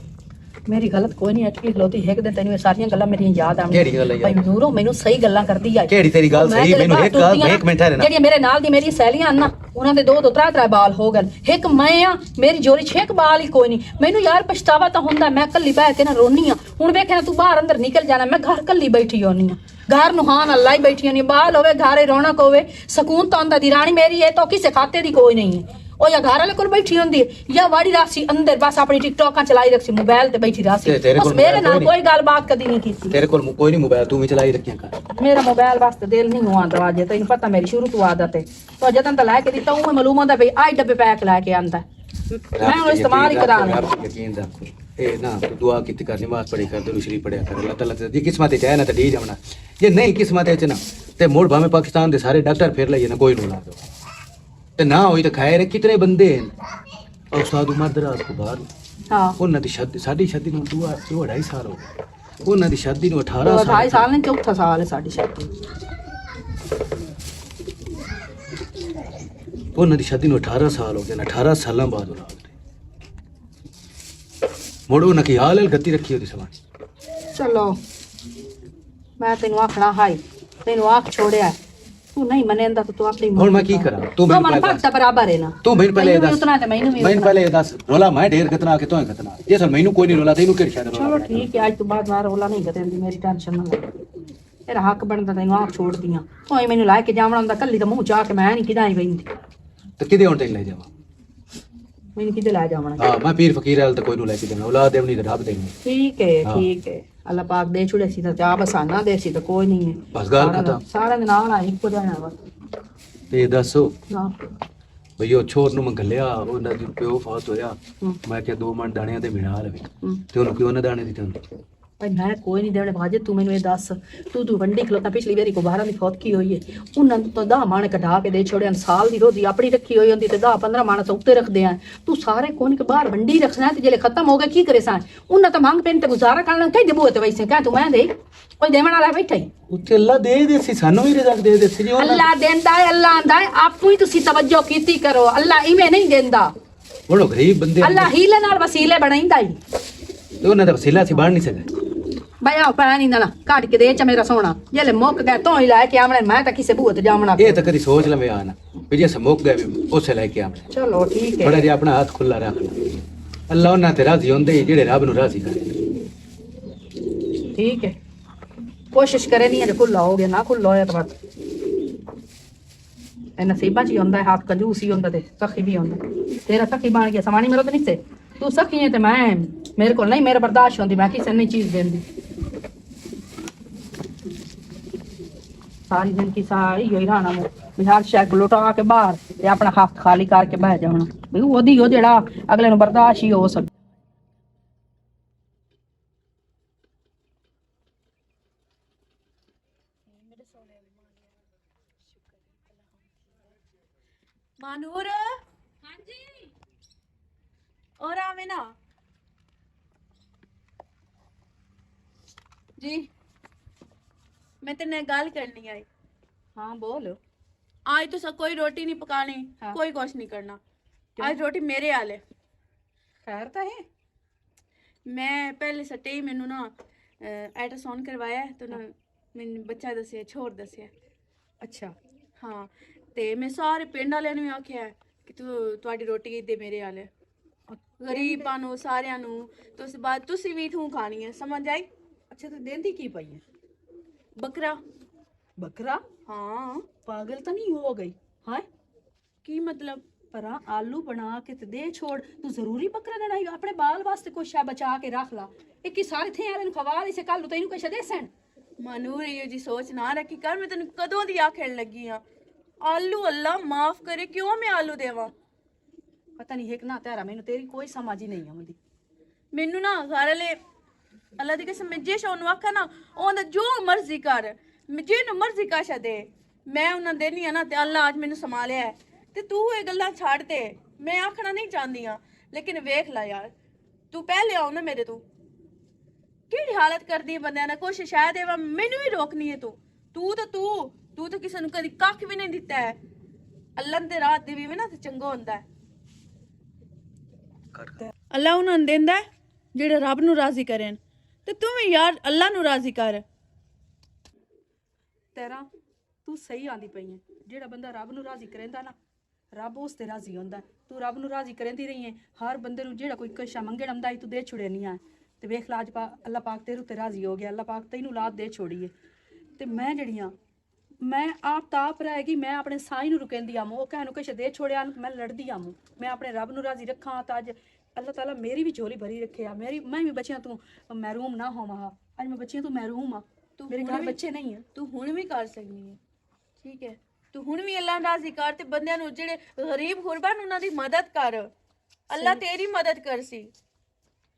C: ਮੇਰੀ ਗਲਤ ਕੋਈ ਨਹੀਂ ਅਟਕੀ ਖਲੋਤੀ ਇੱਕ ਦਿਨ ਤੈਨੂੰ ਇਹ ਸਾਰੀਆਂ ਗੱਲਾਂ ਮੇਰੀਆਂ ਯਾਦ ਆਉਣਗੀਆਂ
A: ਕਿਹੜੀ ਗੱਲ ਹੈ
C: ਭਾਈ ਨੂਰੋ ਮੈਨੂੰ ਸਹੀ ਗੱਲਾਂ ਕਰਦੀ ਆ
A: ਕਿਹੜੀ ਤੇਰੀ ਗੱਲ ਸਹੀ ਮੈਨੂੰ ਇੱਕ ਗੱਲ ਇੱਕ ਮਿੰਟ ਠਹਿਰਨਾ
C: ਜਿਹੜੀਆਂ ਮੇਰੇ ਨਾਲ ਦੀ ਮੇਰੀ ਸਹੇਲੀਆਂ ਹਨ ਨਾ ਉਹਨਾਂ ਦੇ 2 3 ਬਾਲ ਹੋ ਗਏ ਇੱਕ ਮੈਂ ਆ ਮੇਰੀ ਜੋਰੀ 6 ਬਾਲ ਹੀ ਕੋਈ ਨਹੀਂ ਮੈਨੂੰ ਯਾਰ ਪਛਤਾਵਾ ਤਾਂ ਹੁੰਦਾ ਮੈਂ ਕੱਲੀ ਬਹਿ ਕੇ ਨਾ ਰੋਨੀ ਆ ਹੁਣ ਵੇਖੇ ਨਾ ਤੂੰ ਬਾਹਰ ਅੰਦਰ ਨਿਕਲ ਜਾਣਾ ਮੈਂ ਘਰ ਕੱਲੀ ਬੈਠੀ ਹੋਣੀ ਆ ਘਰ ਨੂੰ ਹਾਂ ਅੱਲਾ ਹੀ ਬੈਠੀ ਹੋਣੀ ਬਾਲ ਹੋਵੇ ਘਰੇ ਰੌਣਕ ਹੋਵੇ ਸਕੂਨ ਤਾਂ ਆਉਂਦਾ ਦੀ ਰਾਣੀ ਮੇਰੀ ਇਹ ਤਾਂ ਕਿਸੇ ਖਾਤੇ ਦੀ ਕੋਈ ਨਹੀਂ ਹੈ ਉਹ ਜਾਂ ਘਰ ਵਾਲੇ ਕੋਲ ਬੈਠੀ ਹੁੰਦੀ ਹੈ ਜਾਂ ਵਾੜੀ ਰਾਸੀ ਅੰਦਰ ਬਸ ਆਪਣੀ ਟਿਕਟੋਕਾਂ ਚਲਾਈ ਰੱਖੀ ਮੋਬਾਈਲ ਤੇ ਬੈਠੀ ਰਾਸੀ ਬਸ ਮੇਰੇ ਨਾਲ ਕੋਈ ਗੱਲਬਾਤ ਕਦੀ ਨਹੀਂ ਕੀਤੀ
A: ਤੇਰੇ ਕੋਲ ਕੋਈ ਨਹੀਂ ਮੋਬਾਈਲ ਤੂੰ ਵੀ ਚਲਾਈ ਰੱਖਿਆ ਕਰ
C: ਮੇਰਾ ਮੋਬਾਈਲ ਵਾਸਤੇ ਦਿਲ ਨਹੀਂ ਹੋਆ ਦਰਵਾਜ਼ੇ ਤੈਨੂੰ ਪਤਾ ਮੇਰੀ ਸ਼ੁਰੂ ਤੋਂ ਆਦਤ ਹੈ ਤਾਂ ਜਦੋਂ ਤਾਂ ਲੈ ਕੇ ਦਿੱਤਾ ਉਹ ਮਾਲੂਮ ਹੁੰਦਾ ਵੀ ਆਈ ਡੱਬੇ ਪੈਕ ਲੈ ਕੇ ਆਂਦਾ ਮੈਂ ਉਹ ਇਸਤੇਮਾਲ ਹੀ ਕਰਾਣਾ
A: ਯਕੀਨ ਰੱਖੋ ਇਹ ਨਾ ਤੂੰ ਦੁਆ ਕੀਤੀ ਕਰ ਨਮਾਜ਼ ਪੜੀ ਕਰ ਦਰੂਦ ਸ਼ਰੀਫ ਪੜਿਆ ਕਰ ਅੱਲਾਹ ਤਾਲਾ ਦੀ ਕਿਸਮਤ ਚ ਹੈ ਨਾ ਤਾਂ ਢੀ ਜਾਵਣਾ ਜੇ ਨਹੀਂ ਕਿਸਮਤ ਚ ਨਾ ਤੇ ਮੋੜ ਭਾਵੇਂ ਪਾਕਿਸਤਾਨ ਦੇ ਸਾਰੇ ਡਾਕਟਰ ਫਿਰ ਲਈਏ ਨਾ ਕੋਈ ਨੂੰ ਲਾ ਦੋ ਤੇ ਨਾ ਹੋਈ ਤਾਂ ਖੈਰ ਹੈ ਕਿਤਨੇ ਬੰਦੇ ਹਨ ਔਰ ਸਾਧੂ ਮਦਰਾਸ ਕੋ ਬਾਹਰ
C: ਹਾਂ
A: ਉਹਨਾਂ ਦੀ ਸ਼ਾਦੀ ਸਾਡੀ ਸ਼ਾਦੀ ਨੂੰ 2.5 ਸਾਲ ਹੋ ਗਏ ਉਹਨਾਂ ਦੀ ਸ਼ਾਦੀ ਨੂੰ 18
C: 2.5 ਸਾਲ ਨੇ ਚੌਥਾ ਸਾਲ ਹੈ ਸਾਡੀ ਸ਼ਾਦੀ
A: ਉਹਨਾਂ ਦੀ ਸ਼ਾਦੀ ਨੂੰ 18 ਸਾਲ ਹੋ ਗਏ ਨੇ 18 ਸਾਲਾਂ ਬਾਅਦ ਔਲਾਦ ਨੇ ਮੋੜੋ ਨਾ ਕੀ ਹਾਲ ਹੈ ਗੱਤੀ ਰੱਖੀ ਉਹਦੀ ਸਮਾਂ
C: ਚਲੋ ਮੈਂ ਤੈਨੂੰ ਆਖਣਾ ਹਾਈ ਤੈਨੂੰ ਆਖ ਛੋੜਿਆ ਤੂੰ ਨਹੀਂ ਮੰਨੇਂਦਾ ਤਾਂ ਤੂੰ ਆਪਣੀ
A: ਹੁਣ ਮੈਂ ਕੀ ਕਰਾਂ ਤੂੰ ਮੈਨੂੰ
C: ਮਨ ਭਗਤ ਬਰਾਬਰ ਹੈ ਨਾ
A: ਤੂੰ ਮੈਨੂੰ ਪਹਿਲੇ ਇਹ
C: ਤੈਨੂੰ ਵੀ
A: ਦੱਸ
C: ਉਤਨਾ ਤੇ ਮੈਨੂੰ ਵੀ
A: ਮੈਨੂੰ
C: ਉਤਨਾ।
A: ਪਹਿਲੇ ਇਹ ਦੱਸ ਰੋਲਾ ਮੈਂ ਢੇਰ ਕਿਤਨਾ ਕਿ ਤੂੰ ਕਿਤਨਾ ਜੇ ਸਰ ਮੈਨੂੰ ਕੋਈ ਨਹੀਂ ਰੋਲਾ ਤੈਨੂੰ ਕਿਹੜੀ ਸ਼ਾਇਦ
C: ਚਲੋ ਠੀਕ ਹੈ ਅੱਜ ਤੋਂ ਬਾਅਦ ਮੈਂ ਰੋਲਾ ਨਹੀਂ ਕਰਾਂਦੀ ਮੇਰੀ ਟੈਨਸ਼ਨ ਨਾ ਲੈ ਤੇਰਾ ਹੱਕ ਬਣਦਾ ਤੈਨੂੰ ਆਪ ਛੋੜਦੀਆਂ ਓਏ ਮੈਨੂੰ ਲੈ ਕੇ ਜਾਵਣਾ ਹੁੰਦਾ ਕੱਲੀ ਤਾਂ ਮੂੰਹ ਚਾਹ ਕੇ ਮੈਂ ਨਹੀਂ ਕਿਦਾਂ ਹੀ ਬੈਂਦੀ
A: ਤੇ ਕਿਦੇ ਹੁਣ ਤੈਨੂੰ ਲੈ ਜਾਵਾਂ
C: ਮੈਨੂੰ ਕਿਤੇ ਲੈ ਜਾਵਣਾ
A: ਹਾਂ ਮੈਂ ਪੀਰ ਫਕੀਰ ਹਾਲ ਤਾਂ ਕੋਈ ਨੂੰ ਲੈ ਕੇ ਦੇਣਾ ਔਲਾਦ ਦੇਵਣੀ ਤੇ ਰੱਬ ਦੇਣੀ
C: ਠੀਕ ਹੈ
A: ਹਾਂ।
C: ਠੀਕ ਹੈ ਅੱਲਾ ਪਾਕ ਦੇ ਛੁੜੇ ਸੀ ਤਾਂ ਚਾਹ ਬਸਾਨਾ ਦੇ ਸੀ ਤਾਂ ਕੋਈ ਨਹੀਂ ਹੈ
A: ਬਸ ਗੱਲ ਖਤਮ
C: ਸਾਰਿਆਂ ਦੇ ਨਾਲ ਆ ਇੱਕੋ ਜਾਣਾ ਵਾ
A: ਤੇ ਇਹ ਦੱਸੋ
C: ਨਾ
A: ਬਈ ਉਹ ਛੋਰ ਨੂੰ ਮੈਂ ਗੱਲਿਆ ਉਹਨਾਂ ਦੀ ਪਿਓ ਫਾਸ ਹੋਇਆ
C: ਹੂੰ।
A: ਮੈਂ ਕਿਹਾ 2 ਮਣ ਦਾਣਿਆਂ ਦੇ ਮਿਣਾ ਲਵੇ
C: ਹੂੰ।
A: ਤੇ ਉਹਨੂੰ ਕਿਉਂ ਨਾ ਦਾਣੇ ਦਿੱਤੇ ਉਹਨੂੰ
C: ਭਾਈ ਮੈਂ ਕੋਈ ਨਹੀਂ ਦੇਵਣੇ ਭਾਜੇ ਤੂੰ ਮੈਨੂੰ ਇਹ ਦੱਸ ਤੂੰ ਵੰਡੀ ਖਲੋਤਾ ਪਿਛਲੀ ਵਾਰੀ ਕੋ 12 ਦੀ ਫੌਤ ਕੀ ਹੋਈ ਹੈ ਉਹਨਾਂ ਨੂੰ ਤਾਂ 10 ਮਾਣ ਕਢਾ ਕੇ ਦੇ ਛੋੜਿਆ ਸਾਲ ਦੀ ਰੋਦੀ ਆਪਣੀ ਰੱਖੀ ਹੋਈ ਹੁੰਦੀ ਤੇ 10 15 ਮਾਣ ਤਾਂ ਉੱਤੇ ਰੱਖਦੇ ਆ ਤੂੰ ਸਾਰੇ ਕੋਨ ਕੇ ਬਾਹਰ ਵੰਡੀ ਰੱਖਣਾ ਤੇ ਜਿਹੜੇ ਖਤਮ ਹੋ ਗਏ ਕੀ ਕਰੇ ਸਾਂ ਉਹਨਾਂ ਤਾਂ ਮੰਗ ਪੈਣ ਤੇ ਗੁਜ਼ਾਰਾ ਕਰਨ ਕਹੀ ਦੇ ਬੂਏ ਤੇ ਵੈਸੇ ਕਹਿ ਤੂੰ ਮੈਂ ਦੇ ਕੋਈ ਦੇਵਣ ਵਾਲਾ ਬੈਠਾ ਹੀ
A: ਉੱਥੇ ਅੱਲਾ ਦੇ ਸੀ ਸਾਨੂੰ ਵੀ ਰਜ਼ਕ ਦੇ ਸੀ ਜੀ
C: ਅੱਲਾ ਦਿੰਦਾ ਹੈ ਅੱਲਾ ਆਂਦਾ ਹੈ ਆਪੂ ਹੀ ਤੁਸੀਂ ਤਵੱਜੋ ਕੀਤੀ ਕਰੋ ਅੱਲਾ ਇਵੇਂ ਨਹੀਂ ਦਿੰਦਾ
A: ਉਹ ਗਰੀਬ ਬੰਦੇ
C: ਅੱਲਾ ਹੀਲੇ ਨਾਲ ਵਸੀਲੇ ਬਣਾਈਂਦਾ ਹੀ
A: ਤੇ ਉਹਨਾਂ ਦਾ ਵਸੀਲਾ ਸੀ ਬਣ ਨਹੀਂ ਸਕਦਾ
C: ਬਈ ਆ ਪੈ ਨਹੀਂ ਦੇਣਾ ਕੱਢ ਕੇ ਦੇ ਚ ਮੇਰਾ ਸੋਨਾ ਜੇ ਮੁੱਕ ਗਿਆ ਤੋਂ ਹੀ ਲੈ ਕੇ ਆਵਣਾ ਮੈਂ ਤਾਂ ਕਿਸੇ ਬੂਹੇ ਤੇ ਜਾਵਣਾ
A: ਇਹ ਤਾਂ ਕਦੀ ਸੋਚ ਲਵੇਂ ਆ ਨਾ ਵੀ ਜੇ ਸਮੁੱਕ ਗਏ ਵੀ ਉਸੇ ਲੈ ਕੇ ਆਵਣਾ
C: ਚਲੋ ਠੀਕ ਹੈ
A: ਬੜਾ ਜਿਹਾ ਆਪਣਾ ਹੱਥ ਖੁੱਲਾ ਰੱਖ ਲੈ ਅੱਲਾ ਉਹਨਾਂ ਤੇ ਰਾਜ਼ੀ ਹੁੰਦੇ ਹੀ ਜਿਹੜੇ ਰੱਬ ਨੂੰ ਰਾਜ਼ੀ ਕਰਦੇ
C: ठीक है कोशिश करे नहीं है जो खुला हो गया ना खुला होया तो बस ਇਹ ਨਸੀਬਾਂ ਚ ਹੀ ਹੁੰਦਾ ਹੈ ਹੱਥ ਕੰਜੂਸ ਹੀ ਹੁੰਦਾ ਤੇ ਸਖੀ ਵੀ ਹੁੰਦਾ ਤੇਰਾ ਸਖੀ ਬਣ ਗਿਆ ਸਮਾਣੀ ਮੇਰਾ ਤਾਂ ਨਹੀਂ ਸੇ ਤੂੰ ਸਖੀ ਹੈ ਤੇ ਮੈਂ ਮੇਰੇ ਕੋਲ ਨਹੀਂ ਮੇਰੇ ਬਰਦਾਸ਼ਤ ਹੁੰਦੀ ਮੈਂ ਕਿਸੇ ਨਹੀਂ ਚੀਜ਼ ਦੇਂਦੀ ਸਾਰੀ ਦਿਨ ਕੀ ਸਾਰੀ ਹੋਈ ਰਾਣਾ ਮੋ ਬਿਹਾਰ ਸ਼ੈਕ ਲੁਟਾ ਕੇ ਬਾਹਰ ਤੇ ਆਪਣਾ ਹੱਥ ਖਾਲੀ ਕਰਕੇ ਬਹਿ ਜਾਣਾ ਵੀ ਉਹਦੀ ਉਹ ਜਿਹੜਾ ਅਗਲੇ ਨੂੰ ਬਰਦਾਸ਼ਤ ਹੀ ਹੋ ਸਕਦਾ
D: ਮਾਨੂਰ ਹਾਂਜੀ ਔਰ ਆਵੇਂ ਨਾ ਜੀ मैं तेरे नाल गल करनी आई
C: हाँ बोल
D: आज तो सब कोई रोटी नहीं पकानी
C: हाँ।
D: कोई कुछ नहीं करना आज रोटी मेरे आले
C: खैर तो है
D: मैं पहले सटे ही मैनू ना अल्ट्रासाउंड करवाया है, तो ना मैंने बच्चा दसिया छोड़ दसिया
C: अच्छा
D: हाँ ते मैं सारे पिंड वालियां नूं भी आख्या है कि तू तुहाडी रोटी दे मेरे आले गरीबां नूं सारियां नूं तो उस बाद तुसी भी इथों खानी है समझ आई
C: अच्छा तो देंदी की पई है
D: बकरा
C: बकरा
D: हाँ
C: पागल तो नहीं हो गई हाँ
D: की मतलब
C: पर आलू बना के ते दे छोड़ तू जरूरी बकरा देना ही अपने बाल वास्ते कुछ है बचा के रख ला एक ही सारे थे यार खवा दे से कल तैनू कुछ दे सन
D: मनूर ये जी सोच ना रखी कर मैं तेन कदों दी आखण लगी हाँ आलू अल्लाह माफ करे क्यों मैं आलू देवा
C: पता नहीं एक ना तेरा मैनू तेरी कोई समझ ही नहीं आउंदी
D: मैनू ना घर वाले अल्लाह दी कसम मैं जे शोनू आखा ना ओंदा जो मर्जी कर मैं जेनू मर्जी काशा दे मैं उन्हां देनी आ ना ते अल्लाह आज मैनू संभालिया है ते तू ये गल्लां छाड़ दे मैं आखना नहीं चाहती हाँ लेकिन वेख ला यार तू पहले आओ ना मेरे तू केड़ी हालत करदी है बंदे ने कोशिश है देवा मैनू भी रोकनी है तू तो किसी नू कदी कख भी नहीं दिता है अल्लाह दे राह दे भी ना ते चंगा हुंदा है अल्लाह उन्हां नूं देंदा है जेड़े रब नूं राजी करन ते तू भी यार अल्लाह नूं राजी कर
C: तेरा तू सही आंदी पई है जेड़ा बंदा रब नूं राजी करेंदा ना रब उस ते राजी होंदा तू रब नूं राजी करेंदी रही है हर बंदे नूं जेड़ा कोई कशा मंगण आंदा तू दे छुड़े नहीं आ ते वेख ला अज अल्लाह पाक तेरे उत्ते राजी हो गया अल्लाह पाक तैनू लात दे छोड़ी है ते मैं जड़ियां मैं आप ताप रहेगी मैं अपने साई नूं रुकेंदी आमूं ओ कहनू किश दे छोड़िया मैं लड़दी आमूं मैं अपने रब नूं राजी रखां तां अज अल्लाह ताला मेरी भी झोली भरी रखे आ मेरी मैं भी बच्चियां तू महरूम ना होवां अज मैं बच्चियां तू महरूम आ
D: तू
C: मेरे
D: हुण
C: घर
D: भी-
C: बच्चे नहीं है
D: तू हुण भी कर सकनी है ठीक है तू हुण भी अल्लाह राजी कर ते बंदियां नूं जेड़े गरीब गुरबा नूं उन्हां दी मदद कर अल्लाह तेरी मदद करसी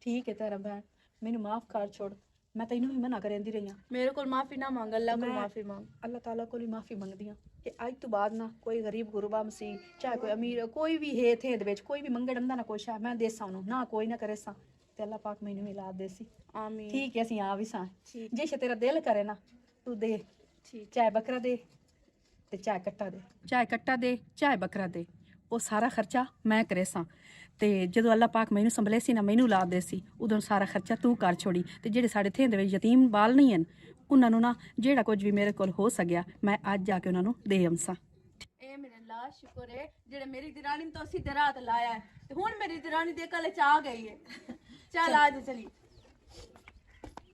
C: ठीक है तेरा बहन मैनू माफ कर छोड़ मैं तैनू भी मना करेंदी रही हां
D: मेरे कोल माफी ना मांग अल्लाह कोल
C: मैं-
D: माफी मांग
C: अल्लाह ताला को माफ़ी मंगदी हां कि अज तो बाद ना कोई गरीब गुरबा मसीह चाहे कोई अमीर कोई भी है थे दे विच कोई भी मंगण अंदा ना कुछ है मैं देसा उन्हों ना कोई ना करे सा ते अल्लाह पाक मैनू भी लाद देसी
D: आमीन
C: ठीक है असीं आ भी सा
D: ठीक।
C: जे तेरा दिल करे ना तू दे
D: ठीक
C: चाहे बकरा दे ते चाहे कट्टा दे चाहे कट्टा दे चाहे बकरा दे ਉਹ ਸਾਰਾ ਖਰਚਾ ਮੈਂ ਕਰੇ ਸਾਂ ਤੇ ਜਦੋਂ ਅੱਲਾਹ ਪਾਕ ਮੈਨੂੰ ਸੰਭਲੇ ਸੀ ਨਾ ਮੈਨੂੰ ਲਾ ਦੇ ਸੀ ਉਦੋਂ ਸਾਰਾ ਖਰਚਾ ਤੂੰ ਕਰ ਛੋੜੀ ਤੇ ਜਿਹੜੇ ਸਾਡੇ ਇੱਥੇ ਦੇ ਵਿੱਚ ਯਤੀਮ ਬਾਲ ਨਹੀਂ ਹਨ ਉਹਨਾਂ ਨੂੰ ਨਾ ਜਿਹੜਾ ਕੁਝ ਵੀ ਮੇਰੇ ਕੋਲ ਹੋ ਸਕਿਆ ਮੈਂ ਅੱਜ ਜਾ ਕੇ ਉਹਨਾਂ ਨੂੰ ਦੇ ਆਮਸਾਂ।
D: ਇਹ ਮੇਰੇ ਅੱਲਾਹ ਸ਼ੁਕਰ ਹੈ ਜਿਹੜੇ ਮੇਰੀ ਦਿਰਾਣੀ ਨੂੰ ਤਾਂ ਅਸੀਂ ਤੇ ਰਾਤ ਲਾਇਆ ਹੈ ਤੇ ਹੁਣ ਮੇਰੀ ਦਿਰਾਣੀ ਦੇ ਕਲੇ ਚ ਆ ਗਈ ਹੈ। ਚੱਲ ਆ ਜਾ ਚਲੀ।